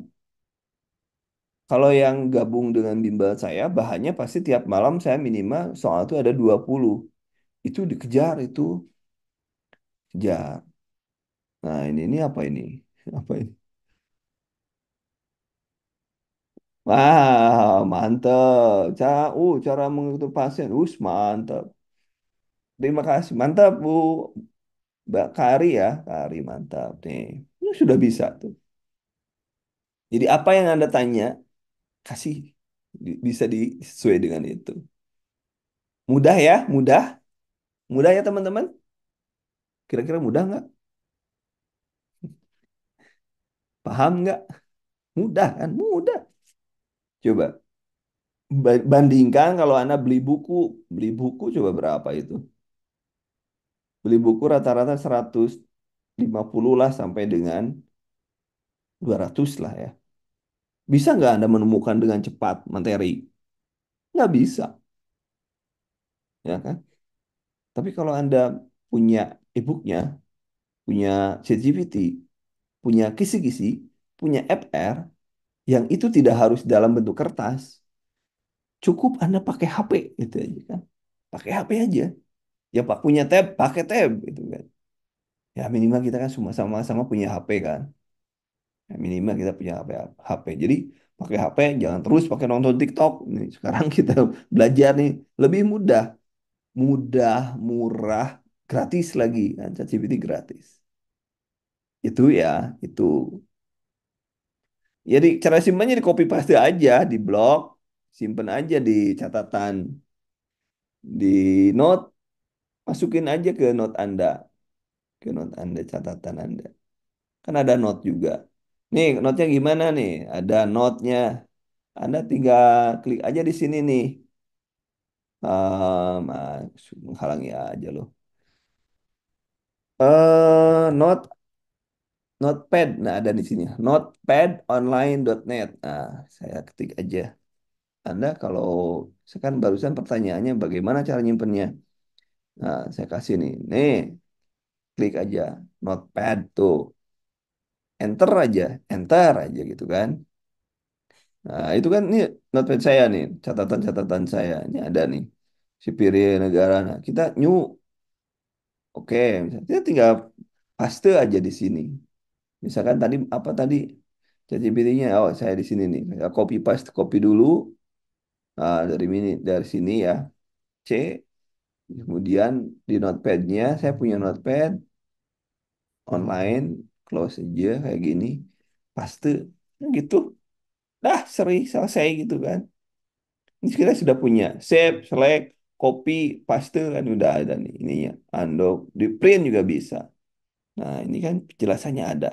Kalau yang gabung dengan bimbel saya, bahannya pasti tiap malam saya minimal soal itu ada 20. Itu dikejar itu, kejar. Nah, ini apa ini? Apa ini? Wah, mantap. Cara mengutuk pasien. Mantap. Terima kasih. Mantap, Bu. Mbak Kari ya. Kari, mantap nih. Ini sudah bisa tuh. Jadi apa yang Anda tanya, kasih. Bisa disesuai dengan itu. Mudah ya, mudah. Mudah ya teman-teman. Kira-kira mudah nggak? Paham nggak? Mudah kan? Mudah. Coba. Bandingkan kalau Anda beli buku. Beli buku coba berapa itu? Beli buku rata-rata 150 lah sampai dengan 200 lah ya. Bisa nggak Anda menemukan dengan cepat materi? Nggak bisa, ya kan? Tapi kalau Anda punya e-booknya, punya ChatGPT, punya kisi-kisi, punya app R, yang itu tidak harus dalam bentuk kertas, cukup Anda pakai HP gitu aja kan. Pakai HP aja. Ya Pak punya tab, pakai tab gitu kan. Ya minimal kita kan semua sama-sama punya HP kan. Ya, minimal kita punya HP. Jadi pakai HP jangan terus pakai nonton TikTok. Nih, sekarang kita belajar nih lebih mudah, murah, gratis lagi kan. ChatGPT gratis. Itu ya, itu. Jadi cara simpannya di copy paste aja di blog, simpen aja di catatan di note, masukin aja ke note Anda, catatan Anda. Kan ada note juga. Nih, note-nya gimana nih? Ada note-nya. Anda tinggal klik aja di sini nih. Menghalangi aja loh. Note Notepad. Nah, ada di sini. Notepadonline.net. Nah, saya ketik aja. Anda kalau saya kan barusan pertanyaannya bagaimana cara nyimpennya. Nah, saya kasih nih. Nih, klik aja Notepad tuh. enter aja gitu kan. Nah, itu kan ini notepad saya nih, catatan-catatan saya. Ini ada nih, Sipiri negara. Nah, kita new, oke, misalnya kita tinggal paste aja di sini. Misalkan tadi apa tadi ChatGPT-nya, oh saya di sini nih, saya copy paste, copy dulu. Nah, dari sini ya, C. Kemudian di notepad-nya, saya punya notepad online, close aja kayak gini, paste, nah, gitu. Dah, selesai gitu kan. Ini kita sudah punya save, select, copy, paste kan udah ada nih ininya. Ando di print juga bisa. Nah, ini kan penjelasannya ada.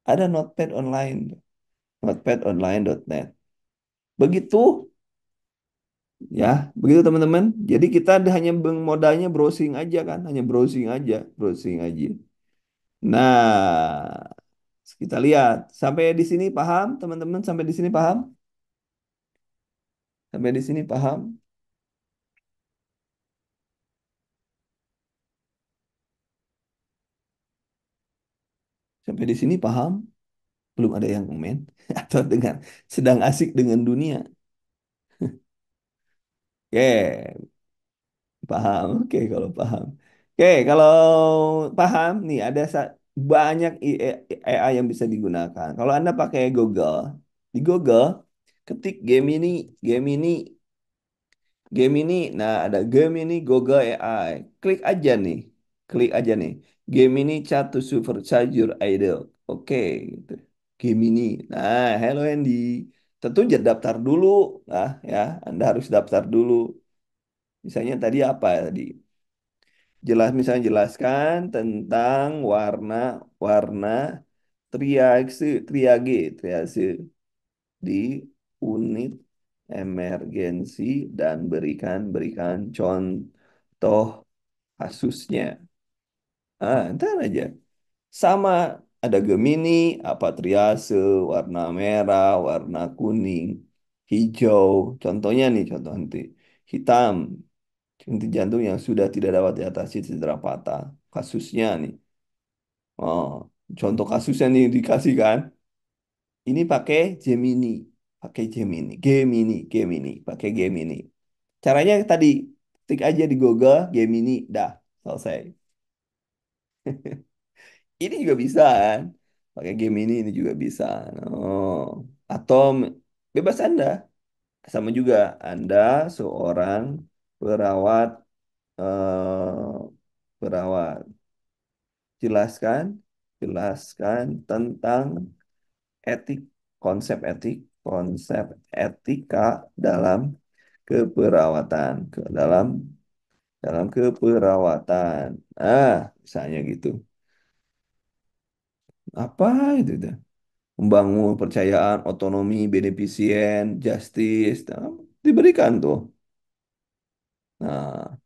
Ada notepad online, notepadonline.net. Begitu ya, begitu teman-teman. Jadi kita hanya modalnya browsing aja kan, hanya browsing aja, browsing aja. Nah, kita lihat sampai di sini paham, teman-teman, sampai di sini paham? Sampai di sini paham? Sampai di sini paham? Belum ada yang komen atau dengan sedang asik dengan dunia. Oke, paham. Oke, kalau paham. Oke, kalau paham nih ada banyak AI yang bisa digunakan. Kalau Anda pakai Google, di Google ketik game ini, nah ada game ini Google AI. Klik aja nih, klik aja nih. Game ini chat to supercharge your idol. Oke, gitu. Game ini. Nah, hello Andy. Tentu jangan daftar dulu, lah ya. Anda harus daftar dulu. Misalnya tadi apa tadi? Misalnya jelaskan tentang warna triase di unit emergensi dan berikan contoh kasusnya. Ntar aja. Sama ada Gemini, apa triase, warna merah, warna kuning, hijau. Contohnya nih, contoh nanti. Hitam, henti jantung yang sudah tidak dapat diatasi cedera patah. Kasusnya nih. Oh, contoh kasusnya nih dikasih kan. Ini pakai Gemini, pakai Gemini. Caranya tadi, ketik aja di Google Gemini, dah selesai. Ini juga bisa kan, pakai Gemini ini juga bisa. Oh, atau bebas Anda, sama juga Anda seorang perawat, perawat. Jelaskan, jelaskan tentang etik, konsep etika dalam keperawatan, dalam keperawatan. Misalnya gitu. Apa itu? Membangun kepercayaan, otonomi, beneficient, justice, nah, diberikan tuh. Nah,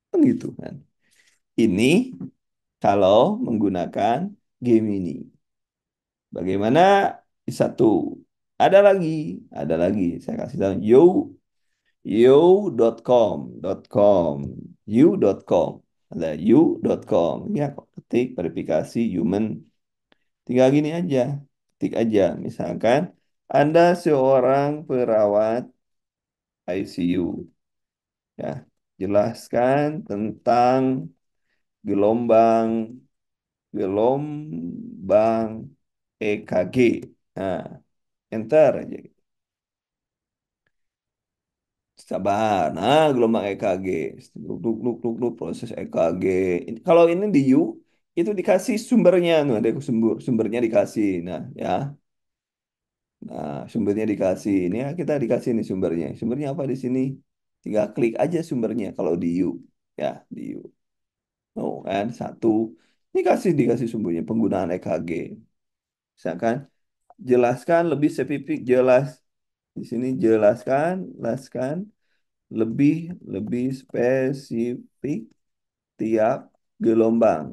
kan gitu kan. Ini kalau menggunakan game ini. Bagaimana? Satu. Ada lagi. Saya kasih tahu. Yo.com, you.com, ada you.com. Ini aku ketik verifikasi human. Tinggal gini aja, ketik aja. Misalkan Anda seorang perawat ICU, ya, jelaskan tentang gelombang gelombang EKG. Nah, enter aja. Sabar. Nah, gelombang EKG. Proses EKG. Kalau ini di U, itu dikasih sumbernya. Nah, ada sumbernya dikasih. Nah, ya. Nah, sumbernya dikasih. Ini ya, kita dikasih nih sumbernya. Sumbernya apa di sini? Tinggal klik aja sumbernya kalau di U. Ya, di U. Oh, kan satu. Dikasih sumbernya penggunaan EKG. Misalkan jelaskan lebih spesifik, di sini jelaskan lebih lebih spesifik tiap gelombang.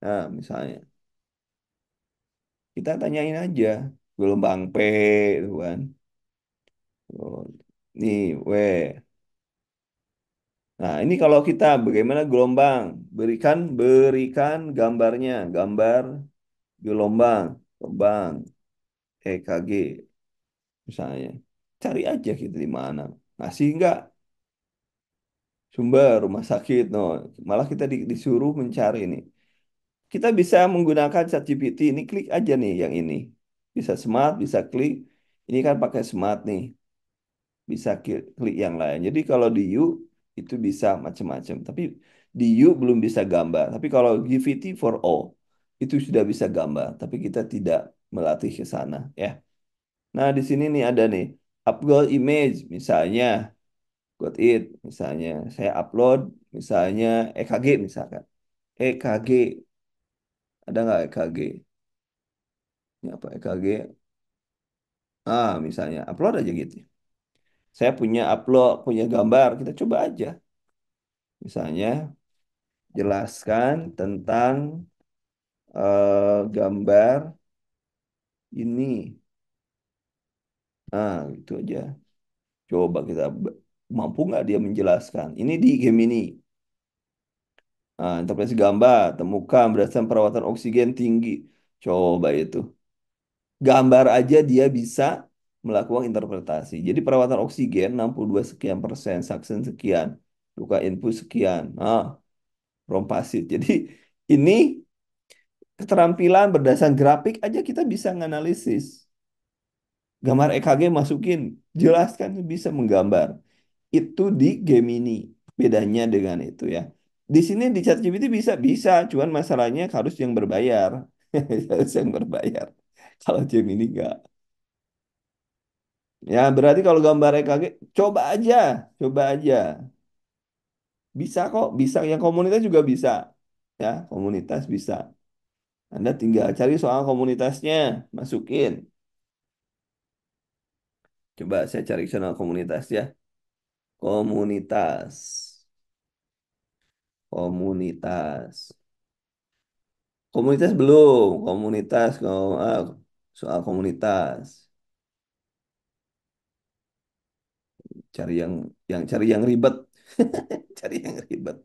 Nah, misalnya kita tanyain aja gelombang P itu kan. Oh, nih W. Nah, ini kalau kita bagaimana gelombang? Berikan gambarnya, gambar gelombang, gelombang EKG misalnya. Cari aja gitu di mana. Ngasih nggak sumber rumah sakit? No, malah kita disuruh mencari ini. Kita bisa menggunakan ChatGPT ini, klik aja nih yang ini. Bisa smart, bisa klik. Ini kan pakai smart nih, bisa klik yang lain. Jadi kalau di You itu bisa macam-macam. Tapi di You belum bisa gambar. Tapi kalau GPT for all itu sudah bisa gambar. Tapi kita tidak melatih ke sana ya. Nah di sini nih ada nih upload image misalnya, got it misalnya. Saya upload misalnya EKG misalkan. EKG ada nggak EKG? Ini apa EKG? Misalnya upload aja gitu. Saya punya upload, punya gambar, kita coba aja. Misalnya jelaskan tentang gambar ini. Itu aja. Coba kita mampu nggak dia menjelaskan. Ini di Gemini. Interpretasi gambar, temukan berdasarkan perawatan oksigen tinggi. Coba itu. Gambar aja dia bisa melakukan interpretasi. Jadi perawatan oksigen 62 sekian persen, saksen sekian, luka infus sekian. Rompasit. Jadi ini keterampilan berdasarkan grafik aja kita bisa menganalisis. Gambar EKG masukin, jelaskan bisa menggambar. Itu di Gemini. Bedanya dengan itu ya. Di sini di ChatGPT bisa, cuman masalahnya harus yang berbayar. Harus yang berbayar. Kalau Gemini enggak. Ya, berarti kalau gambar EKG coba aja. Bisa kok, bisa yang komunitas juga bisa. Ya, komunitas bisa. Anda tinggal cari soal komunitasnya, masukin. Coba saya cari soal komunitas ya. Komunitas. Komunitas. Komunitas belum. Soal komunitas. Cari yang ribet. Cari yang ribet.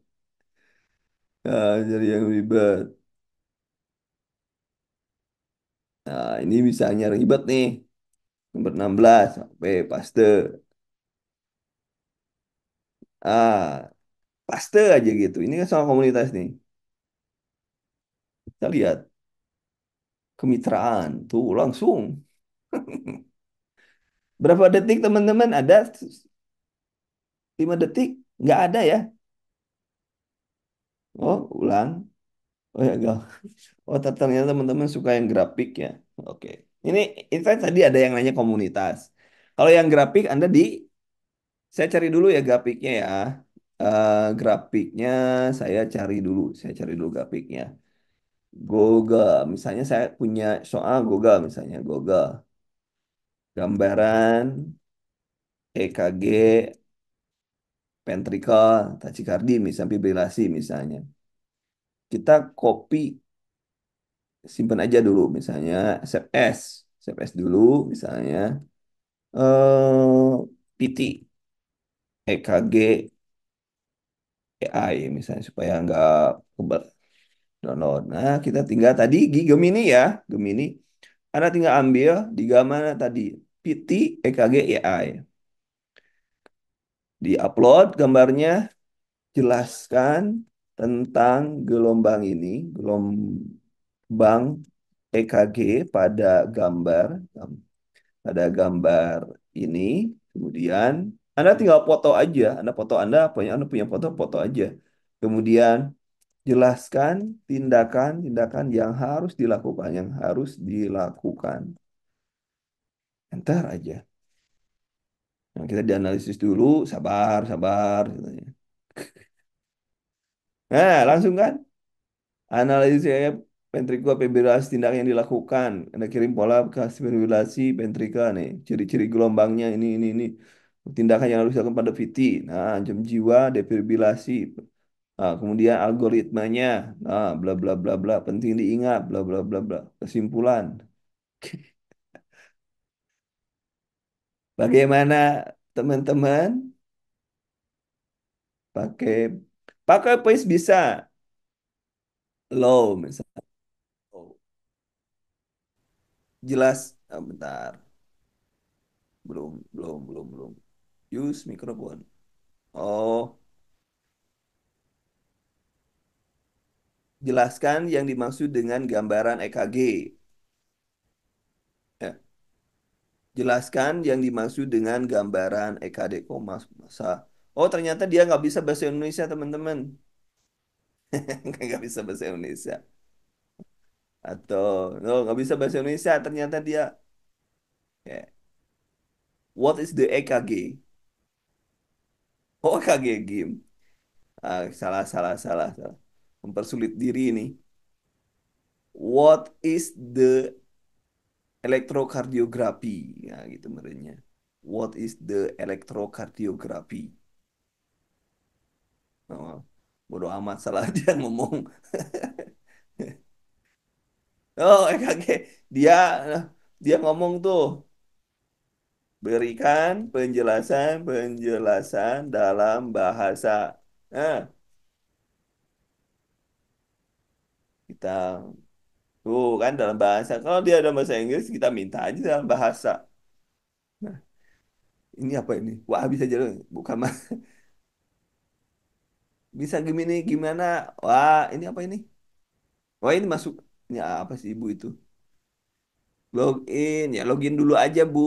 Cari yang ribet. Nah, ini misalnya ribet nih. Nomor 16, sampai paste. Ah, paste aja gitu. Ini kan soal komunitas nih. Kita lihat kemitraan. Tuh langsung. Berapa detik teman-teman? Ada 5 detik? Nggak ada ya? Oh, ulang. Oh ya, enggak. Oh, ternyata teman-teman suka yang grafik ya. Oke. Ini, ini kan tadi ada yang nanya komunitas. Kalau yang grafik, saya cari dulu ya grafiknya ya. Grafiknya saya cari dulu grafiknya. Google, misalnya saya punya soal Google, misalnya Google. Gambaran EKG ventricle tachikardi misalnya fibrilasi misalnya. Kita copy simpan aja dulu misalnya save as dulu misalnya PT EKG AI misalnya supaya nggak kebal download. Nah kita tinggal tadi Gemini ya Gemini Anda tinggal ambil di mana tadi PT EKG AI di-upload gambarnya, jelaskan tentang gelombang ini, gelombang EKG pada gambar, pada gambar ini. Kemudian Anda tinggal foto aja, Anda punya foto aja. Kemudian jelaskan tindakan-tindakan yang harus dilakukan. Enter aja. Nah, kita dianalisis dulu, sabar, sabar, katanya. Nah, langsung kan? Analisis ventrikular fibrillasi tindakan yang dilakukan. Anda kirim pola bekas fibrillasi ventrika nih. Ciri-ciri gelombangnya ini. Tindakan yang harus dilakukan pada VT. Nah, jam jiwa, defibrilasi. Nah, kemudian algoritmanya. Nah, bla bla bla bla. Penting diingat, bla bla bla bla. Kesimpulan. Bagaimana teman-teman? Pakai pakai voice bisa. Low misalnya. Oh, jelas. Ah, bentar. Belum. Use microphone. Oh, jelaskan yang dimaksud dengan gambaran EKG. Ya, jelaskan yang dimaksud dengan gambaran EKG. Kok masa? Oh, ternyata dia nggak bisa bahasa Indonesia, teman-teman. Nggak bisa bahasa Indonesia. Atau, no, nggak bisa bahasa Indonesia. Ternyata dia. Ya. What is the EKG? Oh, EKG game. Ah, salah. Mempersulit diri ini. What is the electrocardiogram? Ya, gitu merenya. What is the electrocardiogram? Oh, bodoh amat salah dia ngomong. Oh, EKG. Dia dia ngomong tuh, berikan penjelasan dalam bahasa. Nah, kita tuh kan dalam bahasa. Kalau dia dalam bahasa Inggris, kita minta aja dalam bahasa. Nah, ini apa ini? Wah, bisa jadi bukan mah. Bisa gimana gimana? Wah, ini apa ini? Wah, ini masuk. Ini apa sih ibu itu? Login ya, login dulu aja Bu.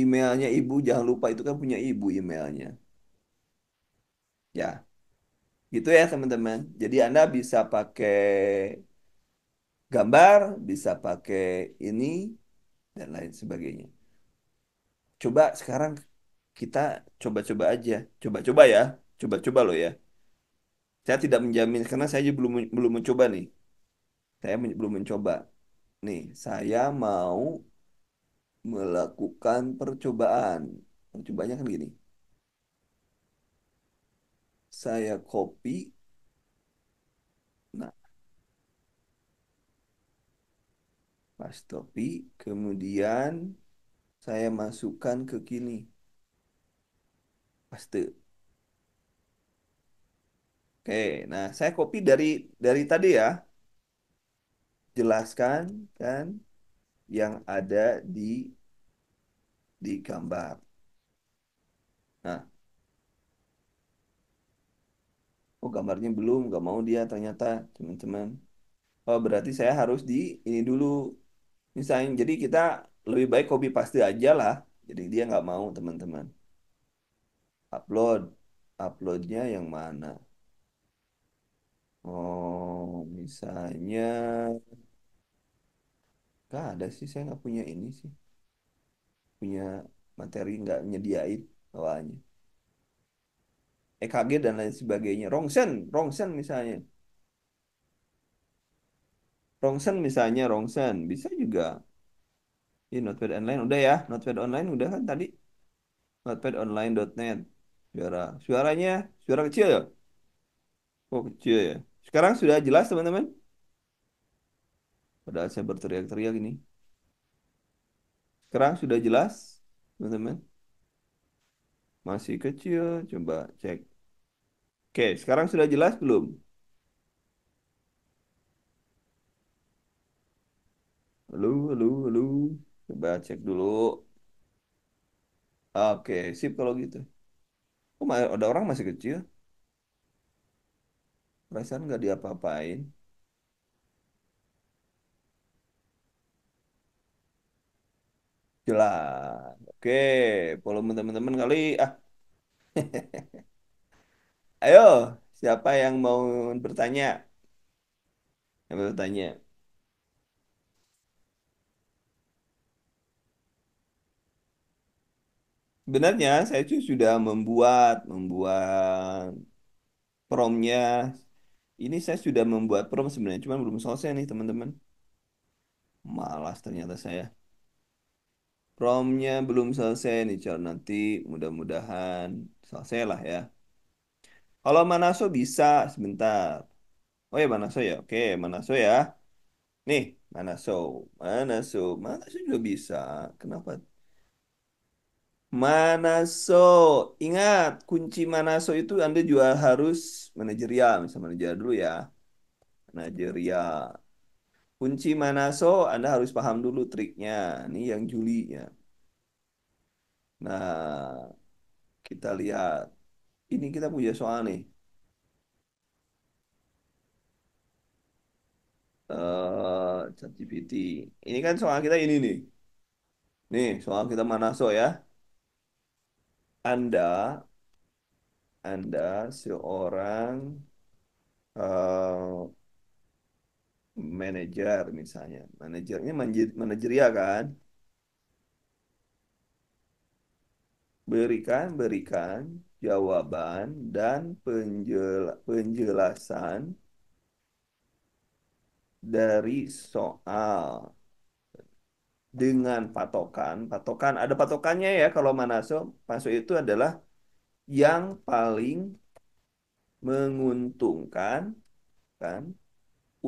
Emailnya ibu jangan lupa itu kan punya ibu emailnya. Ya, gitu ya teman-teman. Jadi Anda bisa pakai gambar, bisa pakai ini dan lain sebagainya. Coba sekarang kita coba-coba aja. Coba-coba ya. Coba-coba loh ya. Saya tidak menjamin karena saya aja belum belum mencoba nih. Saya belum mencoba. Nih, saya mau melakukan percobaan. Percobaannya kan gini. Saya copy. Nah, pas copy. Kemudian saya masukkan ke kini. Paste. Oke, nah saya copy dari tadi ya. Jelaskan kan yang ada di gambar. Nah, oh gambarnya belum, nggak mau dia ternyata teman-teman. Oh berarti saya harus di ini dulu. Misalnya, jadi kita lebih baik copy paste aja lah. Jadi dia nggak mau teman-teman. Upload, uploadnya yang mana? Oh, misalnya, nggak ada sih, saya nggak punya ini sih. Punya materi nggak nyediain awalnya. EKG dan lain sebagainya. Rongsen misalnya. Rongsen bisa juga. Ini Notepad Online udah ya, Notepad Online udah kan tadi. Notepadonline.net. Suaranya, suara kecil ya? Oh kecil ya. Sekarang sudah jelas teman-teman? Padahal saya berteriak-teriak ini. Sekarang sudah jelas teman-teman? Masih kecil, coba cek. Oke, sekarang sudah jelas belum? Halo. Coba cek dulu. Oke, sip kalau gitu. Oh, ada orang masih kecil. Perasaan nggak diapa-apain. Jelas. Oke, volume teman-teman kali. Ah, ayo, siapa yang mau bertanya? Yang mau bertanya. Sebenarnya saya tuh sudah membuat promnya. Ini saya sudah membuat prom sebenarnya, cuman belum selesai nih teman-teman. Malas ternyata saya. Promnya belum selesai nih, Cor. Nanti mudah-mudahan selesai lah ya. Kalau Manaso bisa sebentar. Oh ya Manaso ya, oke Manaso ya. Nih Manaso juga bisa. Kenapa? Manaso. Ingat, kunci Manaso itu Anda juga harus manajerial. Misal manajerial dulu ya. Manajerial. Kunci Manaso, Anda harus paham dulu triknya. Ini yang Juli ya. Nah, kita lihat. Ini kita punya soal nih. ChatGPT. Ini kan soal kita ini nih. Nih, soal kita Manaso ya. Anda, Anda seorang eh, manajer misalnya. Manajernya manajerial kan? Berikan jawaban dan penjelasan dari soal dengan patokan. Patokan ada patokannya ya kalau Manaso. Masuk itu adalah yang paling menguntungkan kan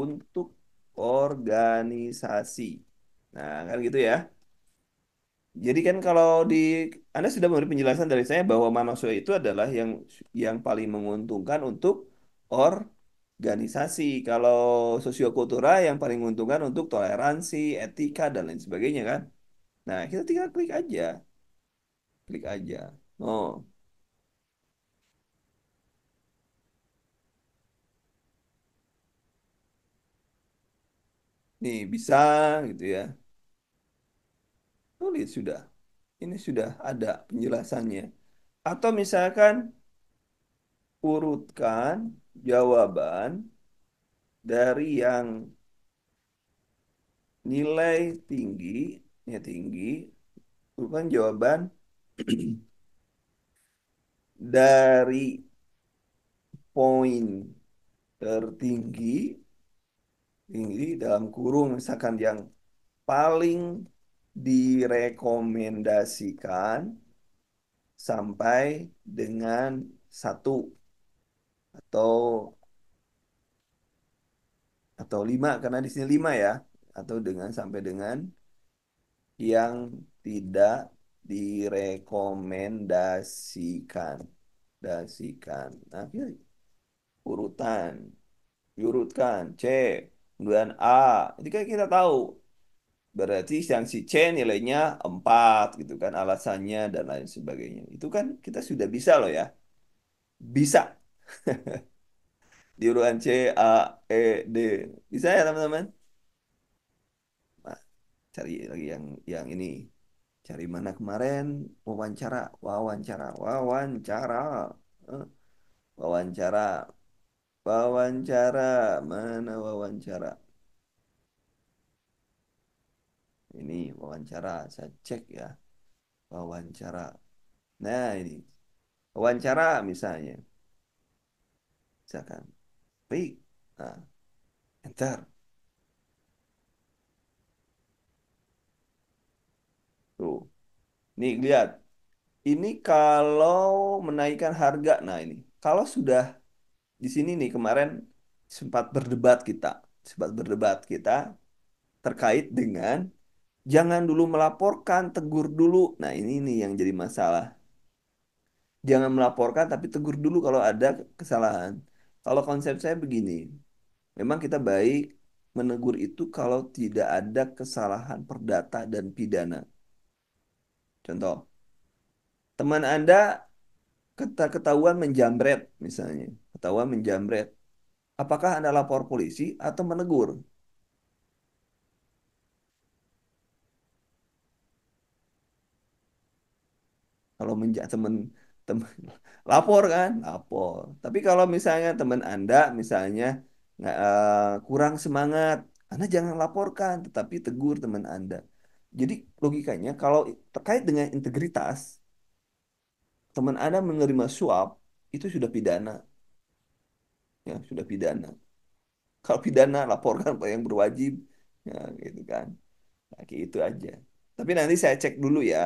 untuk organisasi. Nah, kan gitu ya. Jadi kan kalau di Anda sudah memberi penjelasan dari saya bahwa manusia itu adalah yang paling menguntungkan untuk organisasi. Kalau sosiokultural yang paling menguntungkan untuk toleransi, etika dan lain sebagainya kan. Nah, kita tinggal klik aja. Oh, nih bisa gitu ya. Tulis sudah. Ini sudah ada penjelasannya. Atau misalkan urutkan jawaban dari yang nilai tinggi, ya tinggi, bukan jawaban dari poin tertinggi, tinggi dalam kurung misalkan yang paling direkomendasikan sampai dengan satu atau lima karena di sini lima ya atau dengan sampai dengan yang tidak direkomendasikan. Dasikan. Nah, urutan, diurutkan C, kemudian A. Jadi kan kita tahu berarti yang si C nilainya 4 gitu kan alasannya dan lain sebagainya. Itu kan kita sudah bisa loh ya. Bisa di urutan C, A, E, D. Bisa ya teman-teman? Nah, cari lagi yang ini. Cari mana kemarin wawancara, wawancara, wawancara, Eh, wawancara, wawancara, mana wawancara? Ini wawancara, saya cek ya, wawancara. Nah ini, wawancara misalnya, misalkan, baik, nah, enter, tuh. Nih lihat, ini kalau menaikkan harga, nah ini, kalau sudah di sini nih kemarin sempat berdebat kita, sempat berdebat kita terkait dengan jangan dulu melaporkan, tegur dulu. Nah ini nih yang jadi masalah. Jangan melaporkan tapi tegur dulu kalau ada kesalahan. Kalau konsep saya begini, memang kita baik menegur itu kalau tidak ada kesalahan perdata dan pidana. Contoh, teman Anda ketahuan menjamret misalnya, ketahuan menjamret. Apakah Anda lapor polisi atau menegur? Kalau temen temen lapor kan, lapor. Tapi kalau misalnya teman Anda misalnya kurang semangat, Anda jangan laporkan, tetapi tegur teman Anda. Jadi logikanya kalau terkait dengan integritas, teman Anda menerima suap itu sudah pidana, ya sudah pidana. Kalau pidana laporkan pada yang berwajib, ya gitu kan. Nah, kayak itu aja. Tapi nanti saya cek dulu ya,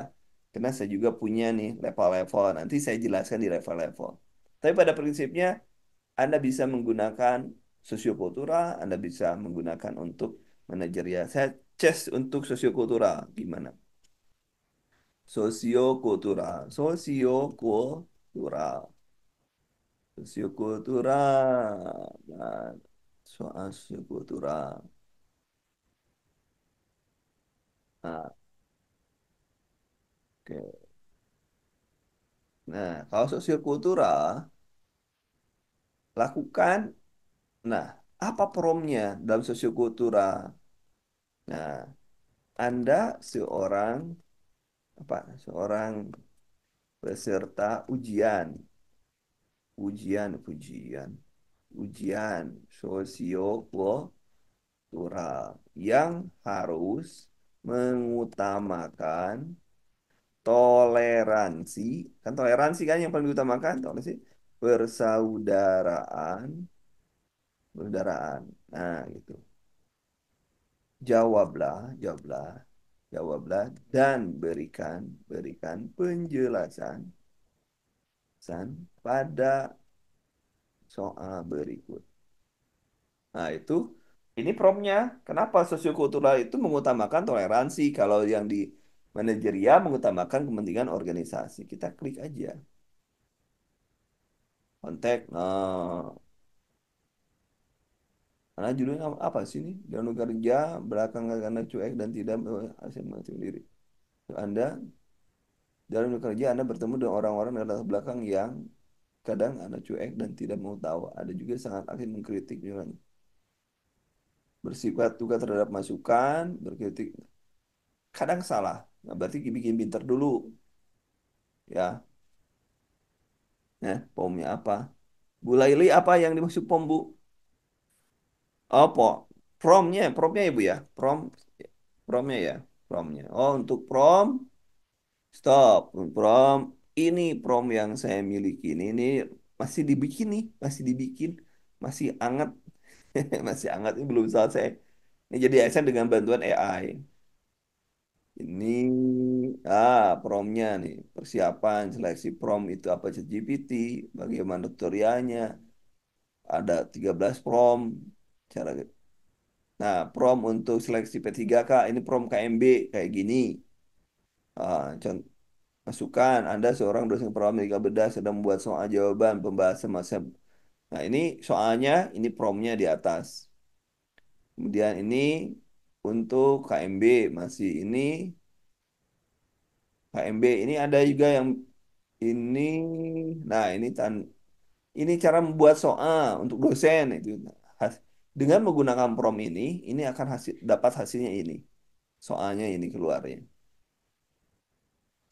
karena saya juga punya nih level-level. Nanti saya jelaskan di level-level. Tapi pada prinsipnya Anda bisa menggunakan sosiokultural, Anda bisa menggunakan untuk manajerial. Saya cek untuk sosiokultural gimana? Sosiokultural. Sosiokultural. Sosiokultural. Nah, soal sosiokultural. Nah, oke. Nah, kalau sosiokultural, lakukan. Nah, apa promnya dalam sosiokultural? Nah, Anda seorang apa? Seorang peserta ujian, ujian, ujian sosiokultural yang harus mengutamakan toleransi, kan toleransi kan yang paling diutamakan, toleransi, persaudaraan, persaudaraan. Nah, gitu. Jawablah, jawablah, jawablah dan berikan penjelasan pada soal berikut. Nah, ini promnya. Kenapa sosiokultural itu mengutamakan toleransi kalau yang di manajerial mengutamakan kepentingan organisasi. Kita klik aja. Kontak. Nah, karena judulnya apa sih ini? Dalam kerja belakangan karena cuek dan tidak hasil sendiri. Anda dalam kerja Anda bertemu dengan orang-orang dari latar belakang yang kadang Anda cuek dan tidak mau tahu. Ada juga sangat aktif mengkritik dengan bersifat juga terhadap masukan, berkritik kadang salah. Nah, berarti bikin pinter dulu ya. Nah, pomnya apa? Bu Laili apa yang dimaksud pom, Bu? Oh, promnya ya, Bu ya. Promnya ya, promnya. Oh, untuk prom, stop. Prom, ini prom yang saya miliki ini masih dibikin nih, masih dibikin, masih anget, masih hangat ini belum selesai. Ini jadi ASN dengan bantuan AI. Ini promnya nih, persiapan seleksi prom itu apa ChatGPT, bagaimana tutorialnya, ada 13 prom, cara. Nah, prom untuk seleksi P3K, ini prom KMB kayak gini. Contoh masukan, Anda seorang dosen pramuka bedah sedang membuat soal jawaban pembahasan masa. Nah, ini soalnya, ini promnya di atas. Kemudian ini untuk KMB masih ini KMB ini ada juga yang ini. Nah, ini cara membuat soal untuk dosen itu. Dengan menggunakan prom ini akan dapat hasilnya ini. Soalnya ini keluarnya.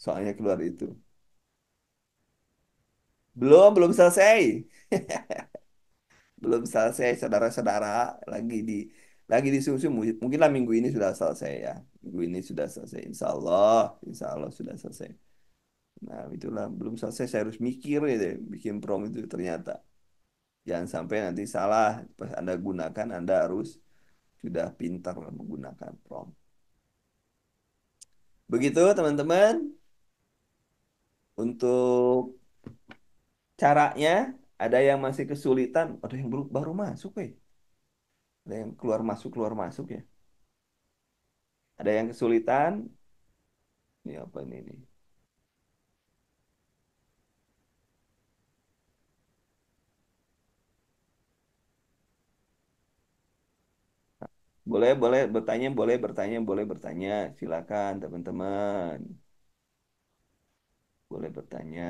Soalnya keluar itu. Belum selesai. Belum selesai, saudara-saudara. Lagi disusun. Mungkinlah minggu ini sudah selesai ya. Minggu ini sudah selesai. Insya Allah sudah selesai. Nah, itulah belum selesai. Saya harus mikir gitu, bikin prom itu ternyata. Jangan sampai nanti salah. Pas Anda gunakan, Anda harus sudah pintar menggunakan prom. Begitu teman-teman. Untuk caranya, ada yang masih kesulitan. Ada yang baru masuk, ya. Ada yang keluar masuk ya. Ada yang kesulitan. Ini apa ini nih? Boleh bertanya. Silakan teman-teman. Boleh bertanya.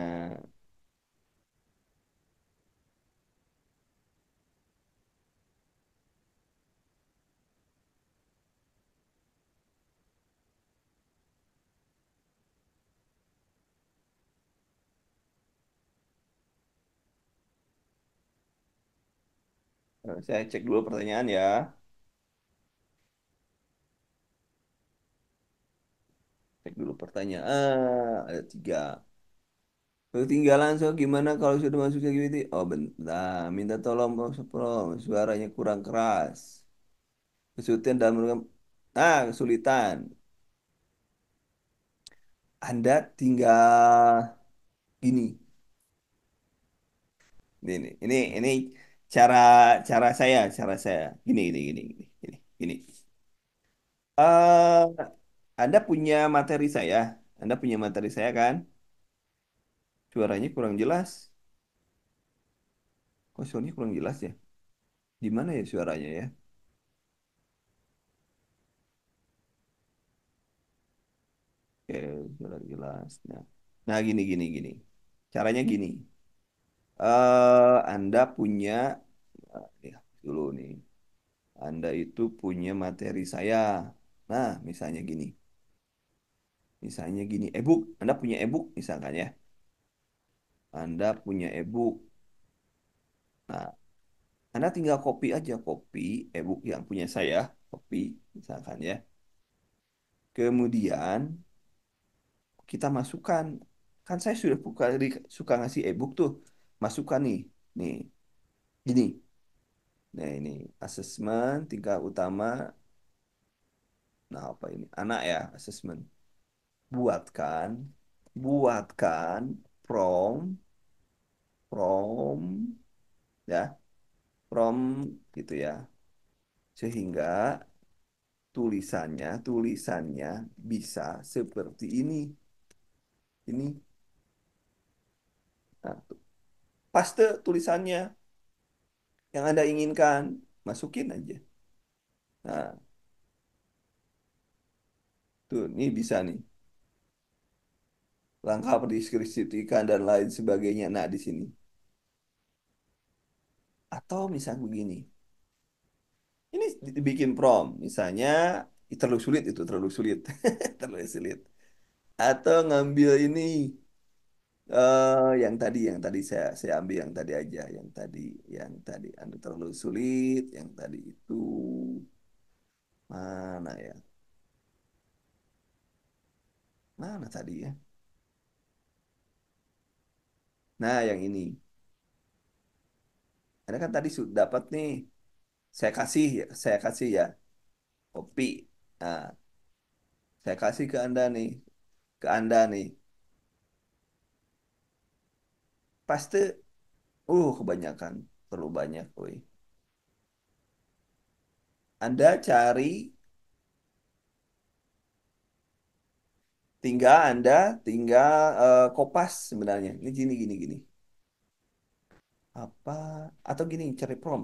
Saya cek dulu pertanyaan ya. Cek dulu pertanyaan. Ada tiga. Ketinggalan so gimana kalau sudah masuk security? Oh bentar, minta tolong Bro. Suaranya kurang keras. Kesulitan dalam kesulitan. Anda tinggal gini. Ini cara cara saya. Gini. Eh, Anda punya materi saya. Anda punya materi saya kan? Suaranya kurang jelas. Kok suaranya kurang jelas ya? Di mana ya suaranya ya? Oke, suara jelas. Nah, gini. Caranya gini. Anda punya, ya, dulu nih. Anda itu punya materi saya. Nah, misalnya gini, e-book. Anda punya e-book misalkan ya. Anda punya e-book. Nah, Anda tinggal copy aja, copy e-book yang punya saya, copy misalkan ya. Kemudian kita masukkan. Kan saya sudah suka ngasih e-book tuh. Masukkan nih. Nih, gini. Nah, ini asesmen tingkat utama. Nah, apa ini? Anak ya, asesmen. Buatkan, buatkan prom, prom, ya, prom gitu ya. Sehingga tulisannya bisa seperti ini. Ini, nah, paste tulisannya yang Anda inginkan, masukin aja. Nah, tuh, ini bisa nih. Langkah mendeskripsikan dan lain sebagainya. Nah, di sini. Atau misal begini. Ini dibikin prom, misalnya terlalu sulit itu, terlalu sulit. Terlalu sulit. Atau ngambil ini yang tadi saya ambil yang tadi aja, yang tadi Anda terlalu sulit, yang tadi itu mana ya? Mana tadi ya? Nah, yang ini. Anda kan tadi sudah dapat nih. Saya kasih ya, kopi. Nah, saya kasih ke Anda nih. Paste, kebanyakan, terlalu banyak, woi. Anda cari, tinggal kopas sebenarnya. Ini gini. Apa? Atau gini, cari prom.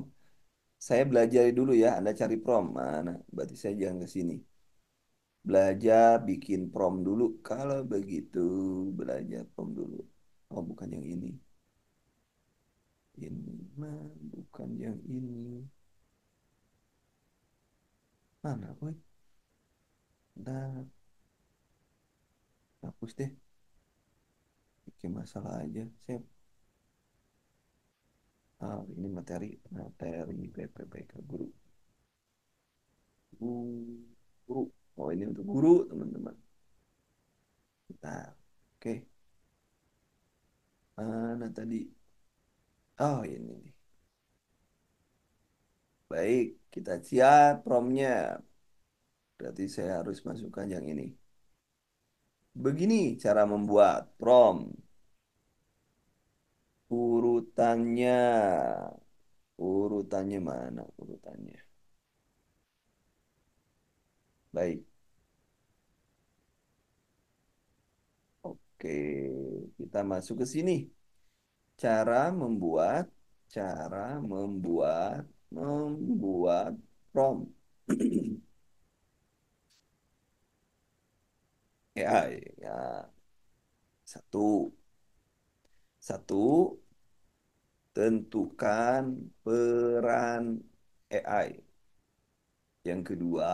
Saya belajar dulu ya, Anda cari prom. Mana? Berarti saya jangan ke sini. Belajar bikin prom dulu. Kalau begitu, belajar prom dulu. Oh, bukan yang ini. Ini mah bukan yang ini. Mana, boy? Nah, hapus deh. Bikin masalah aja. Saya, ini materi PPPK guru. Guru. Oh, ini untuk guru, teman-teman. Nah, oke. Mana tadi? Oh, ini nih. Baik, kita siap promnya. Berarti saya harus masukkan yang ini. Begini cara membuat prom. Urutannya. Urutannya mana urutannya? Baik. Oke, kita masuk ke sini. Cara membuat, cara membuat prom. Ya. Satu, satu, tentukan peran AI. Yang kedua,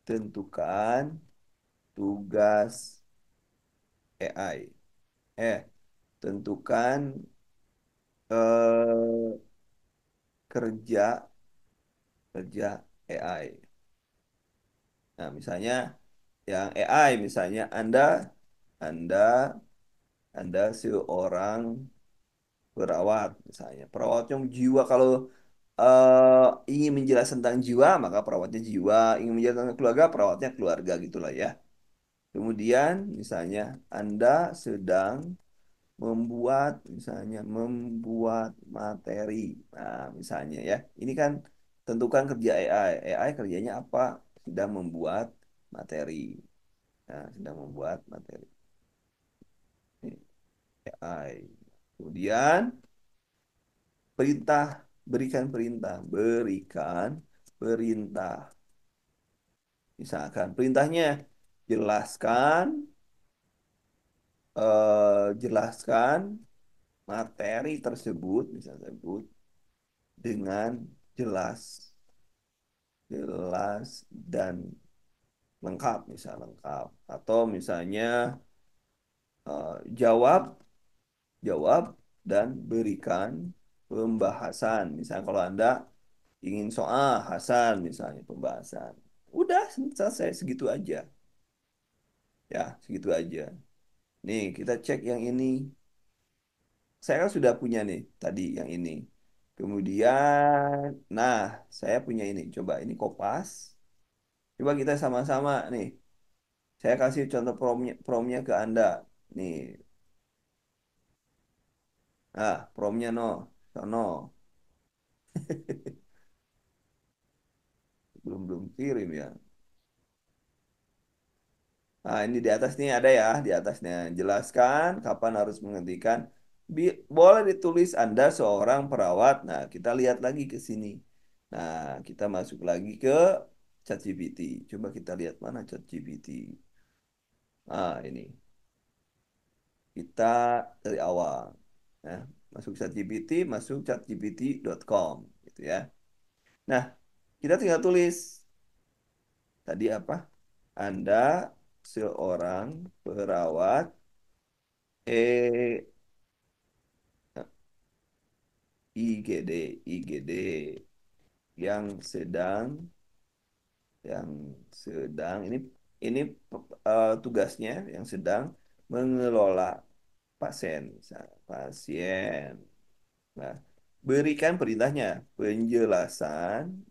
tentukan tugas AI. Eh, tentukan eh, kerja kerja AI. Nah, misalnya yang AI, misalnya Anda, Anda seorang perawat, misalnya. Perawatnya jiwa, kalau ingin menjelaskan tentang jiwa, maka perawatnya jiwa. Ingin menjelaskan tentang keluarga, perawatnya keluarga gitulah ya. Kemudian misalnya Anda sedang membuat materi. Nah, misalnya ya. Ini kan tentukan kerja AI. AI kerjanya apa? Sedang membuat materi. Nah, sedang membuat materi ini AI. Kemudian perintah, berikan perintah. Misalkan perintahnya jelaskan, jelaskan materi tersebut, misalnya tersebut dengan jelas, jelas dan lengkap, misal lengkap. Atau misalnya jawab, jawab dan berikan pembahasan. Misalnya kalau Anda ingin soal Hasan, misalnya pembahasan. Udah selesai segitu aja. Ya, segitu aja. Nih, kita cek yang ini. Saya kan sudah punya nih tadi yang ini. Kemudian, nah, saya punya ini. Coba ini Kopas. Coba kita sama-sama nih. Saya kasih contoh promnya ke Anda. Nih, promnya no. Sono. Belum belum kirim ya. Nah, ini di atas nih ada ya, di atasnya. Jelaskan kapan harus menghentikan. Boleh ditulis Anda seorang perawat. Nah, kita lihat lagi ke sini. Nah, kita masuk lagi ke ChatGPT. Coba kita lihat mana ChatGPT. Nah, ini. Kita dari awal. Nah, masuk ChatGPT, masuk chatgpt.com gitu ya. Nah, kita tinggal tulis tadi apa? Anda seorang perawat E IGD IGD yang sedang yang sedang ini tugasnya yang sedang mengelola pasien pasien. Nah, berikan perintahnya penjelasan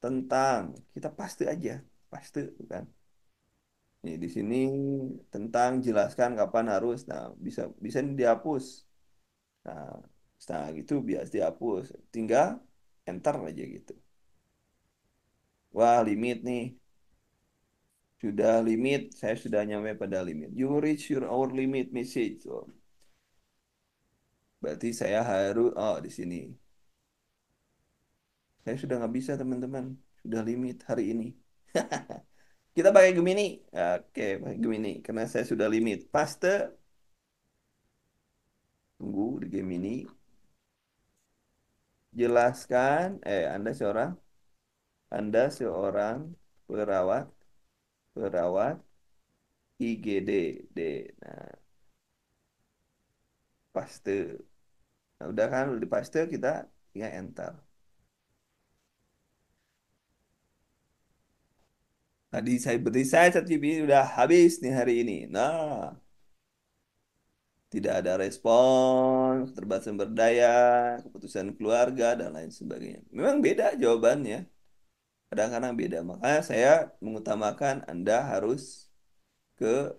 tentang kita paste aja paste kan. Nih di sini tentang jelaskan kapan harus. Nah, bisa bisa dihapus. Nah, setelah gitu biasa dihapus. Tinggal enter aja gitu. Wah, limit nih. Sudah limit. Saya sudah nyampe pada limit. You reach your our limit message. Oh, berarti saya harus di sini. Saya sudah nggak bisa teman-teman. Sudah limit hari ini. Kita pakai Gemini. Oke, pakai Gemini karena saya sudah limit. Paste. Tunggu di Gemini. Jelaskan. Anda seorang perawat perawat IGD. Nah, paste. Nah, udah kan, udah di paste kita tinggal enter. Tadi saya beri saya ChatGPT udah habis nih hari ini. Nah, tidak ada respon, keterbatasan sumber daya, keputusan keluarga dan lain sebagainya. Memang beda jawabannya. Kadang-kadang beda. Makanya saya mengutamakan Anda harus ke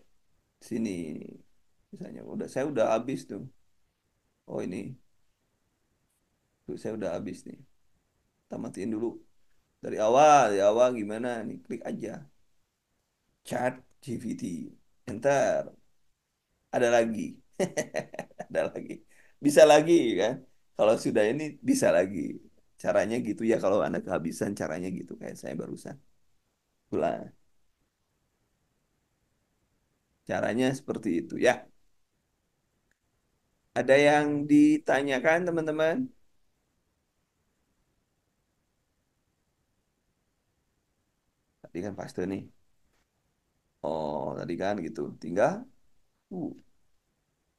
sini. Misalnya saya udah habis tuh. Oh ini, tuh saya udah habis nih. Kita matiin dulu. Dari awal gimana nih? Klik aja. Chat GPT. Enter. Ada lagi. Ada lagi. Bisa lagi kan? Kalau sudah ini bisa lagi. Caranya gitu ya kalau Anda kehabisan caranya gitu kayak saya barusan. Ulang. Caranya seperti itu ya. Ada yang ditanyakan teman-teman? Tadi kan paste nih. Oh, tadi kan gitu. Tinggal. Uh,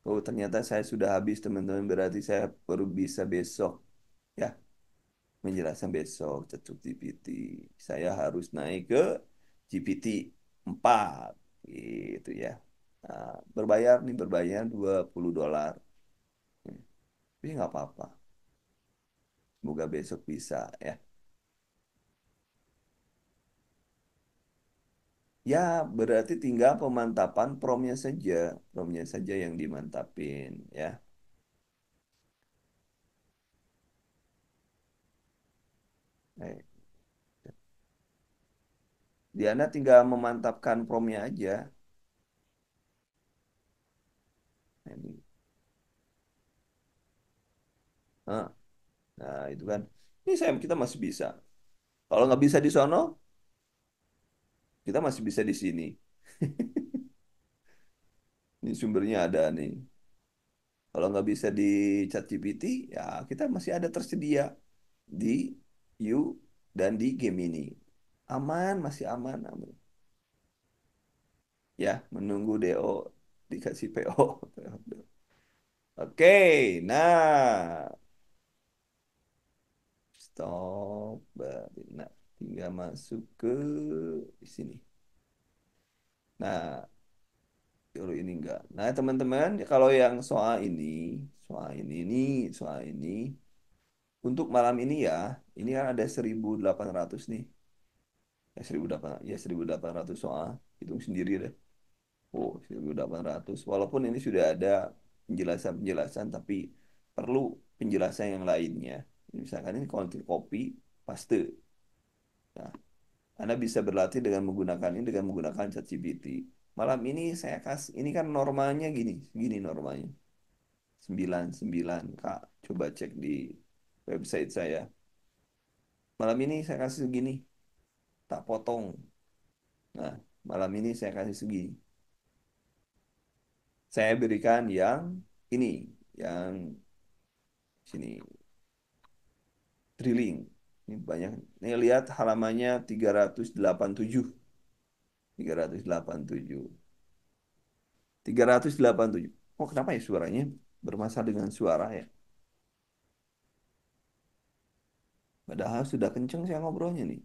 oh, ternyata saya sudah habis teman-teman. Berarti saya baru bisa besok. Ya, menjelaskan besok cecuk GPT. Saya harus naik ke GPT 4 gitu ya. Nah, berbayar nih berbayar $20. Tapi nggak apa-apa. Semoga besok bisa ya. Ya, berarti tinggal pemantapan promnya saja. Promnya saja yang dimantapin ya. Baik. Di Anda tinggal memantapkan promnya aja. Nah, Nah, nah, itu kan. Ini saya kita masih bisa. Kalau nggak bisa di sono, kita masih bisa di sini. Ini sumbernya ada nih. Kalau nggak bisa di ChatGPT, ya kita masih ada tersedia di You dan di Gemini. Aman, masih aman, aman. Ya, menunggu DO dikasih PO. Oke, nah, stop. Berarti, nah, tinggal masuk ke sini. Nah, kalau ini enggak. Nah, teman-teman, kalau yang soal ini, untuk malam ini ya, ini kan ada 1.800 nih. 1.800, ya 1.800 soal. Hitung sendiri deh. Oh, 1.800. Walaupun ini sudah ada penjelasan-penjelasan, tapi perlu penjelasan yang lainnya. Misalkan ini konten copy, paste. Nah, Anda bisa berlatih dengan menggunakan ini dengan menggunakan ChatGPT. Malam ini saya kasih, ini kan normalnya gini, gini normalnya. 99 Kak. Coba cek di website saya. Malam ini saya kasih segini, tak potong. Nah, malam ini saya kasih segini. Saya berikan yang ini, yang sini, drilling. Ini banyak. Ini lihat halamannya 387. 387. 387. Oh, kenapa ya suaranya bermasalah dengan suara ya? Padahal sudah kenceng saya ngobrolnya nih.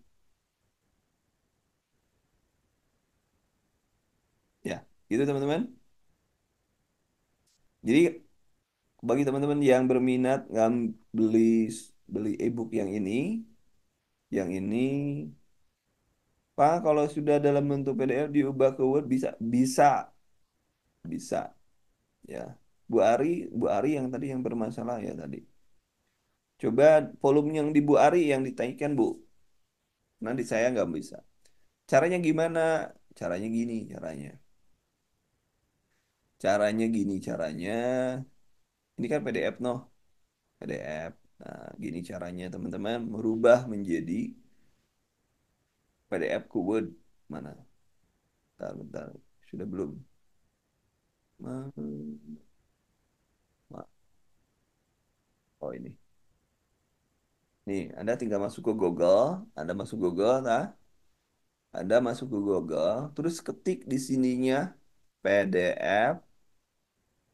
Ya, gitu teman-teman. Jadi bagi teman-teman yang berminat beli beli ebook yang ini, Pak, kalau sudah dalam bentuk PDF diubah ke Word bisa, bisa, bisa, ya. Bu Ari yang tadi yang bermasalah ya tadi. Coba volume yang di Bu Ari yang ditaikkan Bu. Nanti saya nggak bisa. Caranya gimana? Caranya gini, caranya. Caranya gini, caranya. Ini kan PDF noh, PDF. Nah, gini caranya teman-teman merubah menjadi PDF ke Word. Mana? Bentar, bentar. Sudah belum? Ma- Oh ini. Nih, Anda tinggal masuk ke Google. Anda masuk Google, nah. Anda masuk ke Google, terus ketik di sininya PDF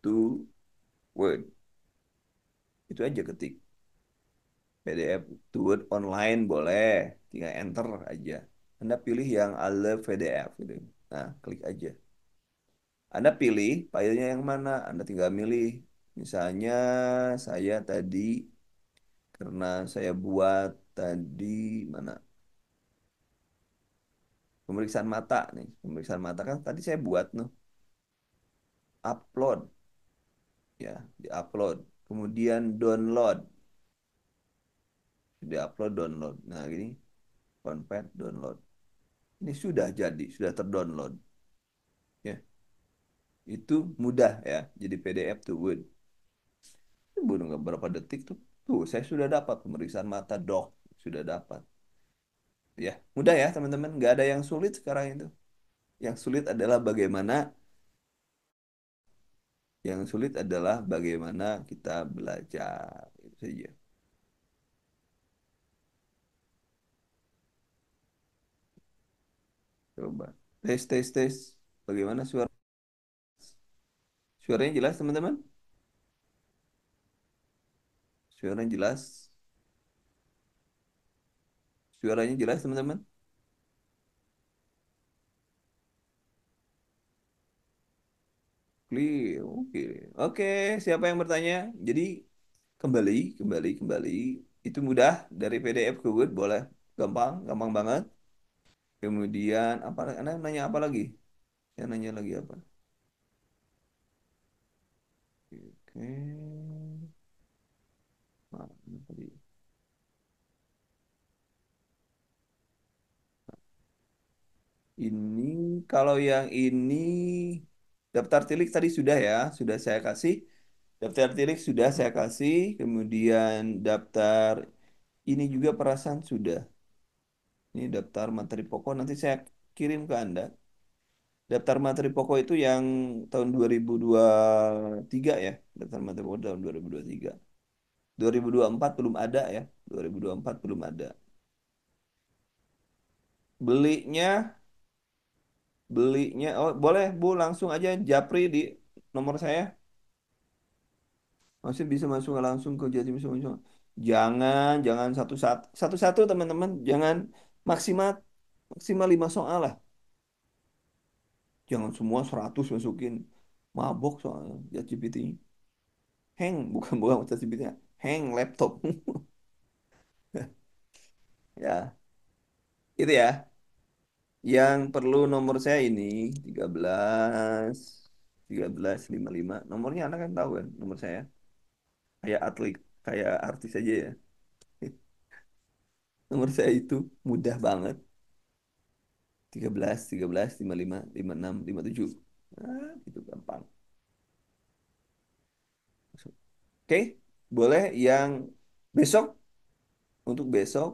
to Word. Itu aja ketik. PDF to Word online boleh. Tinggal enter aja. Anda pilih yang I love PDF gitu. Nah, klik aja. Anda pilih filenya yang mana. Anda tinggal milih. Misalnya saya tadi karena saya buat tadi mana pemeriksaan mata nih. Pemeriksaan mata kan tadi saya buat nih. Upload ya, di-upload. Kemudian download. Di-upload download. Nah, gini convert download. Ini sudah jadi, sudah terdownload ya. Itu mudah ya. Jadi PDF tuh Word. Baru nggak berapa detik tuh. Tuh, saya sudah dapat pemeriksaan mata dok. Sudah dapat. Ya, mudah ya teman-teman. Nggak ada yang sulit sekarang itu. Yang sulit adalah bagaimana, yang sulit adalah bagaimana kita belajar. Itu saja. Coba. Tes, tes, tes. Bagaimana suara? Suaranya jelas teman-teman? Suaranya jelas? Suaranya jelas teman-teman? Clear. Oke. Oke, siapa yang bertanya? Jadi kembali, kembali. Itu mudah dari PDF ke Word boleh. Gampang, gampang banget. Kemudian apa? Anda nanya apa lagi? Saya nanya lagi apa? Oke. Nah, ini tadi. Ini kalau yang ini daftar tilik tadi sudah ya, sudah saya kasih. Daftar tilik sudah saya kasih, kemudian daftar ini juga perasaan sudah. Ini daftar materi pokok nanti saya kirim ke Anda. Daftar materi pokok itu yang tahun 2023 ya, daftar materi pokok tahun 2023. 2024 belum ada ya, 2024 belum ada. Belinya, belinya, oh boleh Bu langsung aja japri di nomor saya. Masih bisa masuk langsung ke Jatim Semua. Jangan satu-satu teman-teman, jangan maksimal maksimal 5 soal lah. Jangan semua 100 masukin. Mabok soalnya ChatGPT. Hang, bukan ChatGPT. Hang laptop. Ya, itu ya. Yang perlu nomor saya ini 13 lima. Nomornya Anda kan tahu kan nomor saya. Kayak atlet, kayak artis aja ya. Nomor saya itu mudah banget. 13 13 55 56 57. Itu gampang. Oke, boleh yang besok, untuk besok.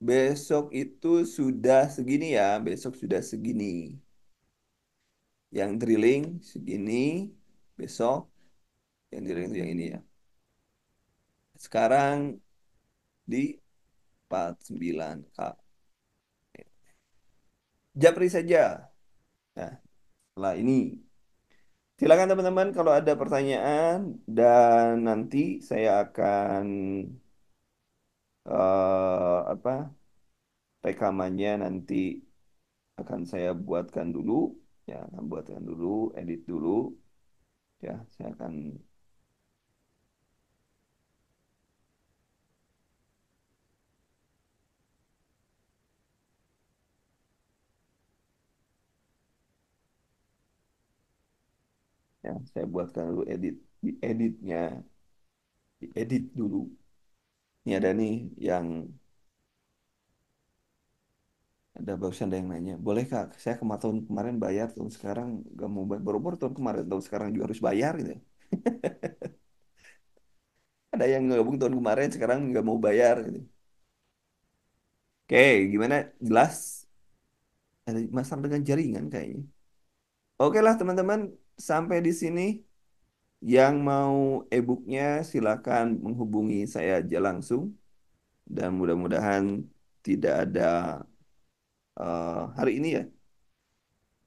Besok itu sudah segini ya, besok sudah segini. Yang drilling segini, besok yang drilling itu yang ini ya. Sekarang di 49 Kak. Japri saja. Nah, setelah ini silakan teman-teman kalau ada pertanyaan dan nanti saya akan apa rekamannya nanti akan saya buatkan dulu ya, akan buatkan dulu, edit dulu ya, saya akan ya saya buatkan dulu editnya, diedit dulu. Ini ada nih yang ada barusan ada yang nanya, boleh Kak, saya tahun kemarin bayar, tahun sekarang gak mau bayar, baru tahun kemarin, tahun sekarang juga harus bayar gitu. Ada yang gabung tahun kemarin sekarang nggak mau bayar gitu. Oke, gimana? Jelas? Ada masalah dengan jaringan kayaknya. Oke lah teman-teman, sampai di sini. Yang mau e-booknya silakan menghubungi saya aja langsung. Dan mudah-mudahan tidak ada hari ini ya.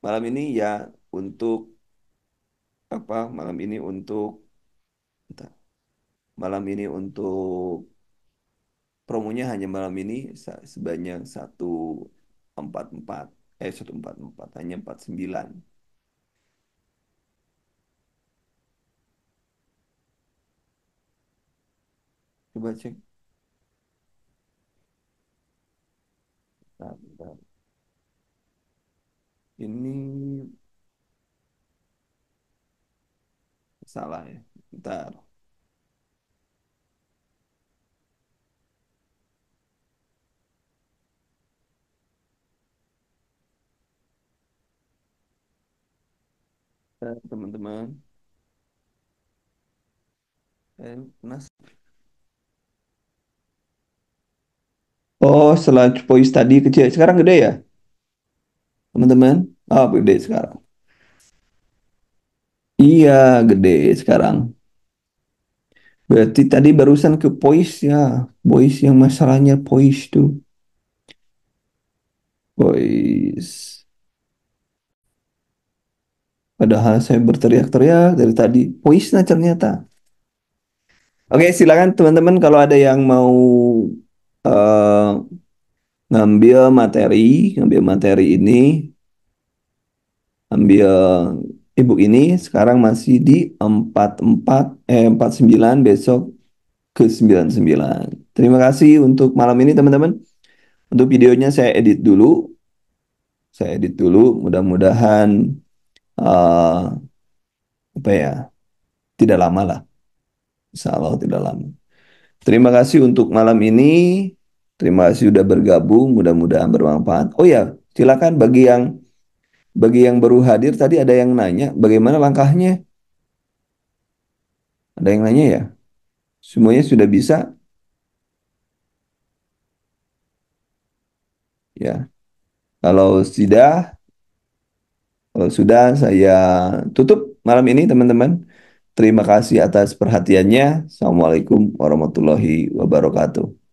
Malam ini ya untuk apa? Malam ini untuk bentar. Malam ini untuk promonya hanya malam ini sebanyak 144 144 hanya 49. Coba cek. Bentar, bentar. Ini salah ya. Bentar. Teman-teman. Nas. Oh, setelah voice tadi kecil. Sekarang gede ya, teman-teman? Oh, gede sekarang. Iya, gede sekarang. Berarti tadi barusan ke voice ya. Voice yang masalahnya voice tuh. Voice. Padahal saya berteriak-teriak dari tadi. Voice nah ternyata. Oke, silakan teman-teman kalau ada yang mau eh, ngambil materi ini, ambil ibu ini sekarang masih di 49, besok ke 99. Terima kasih untuk malam ini teman-teman. Untuk videonya saya edit dulu. Saya edit dulu. Mudah-mudahan eh, apa ya, tidak lama lah. Insya Allah tidak lama. Terima kasih untuk malam ini. Terima kasih sudah bergabung. Mudah-mudahan bermanfaat. Oh ya, Silakan bagi yang baru hadir tadi ada yang nanya bagaimana langkahnya? Ada yang nanya ya? Semuanya sudah bisa ya. Kalau sudah, kalau sudah saya tutup malam ini teman-teman. Terima kasih atas perhatiannya. Assalamualaikum warahmatullahi wabarakatuh.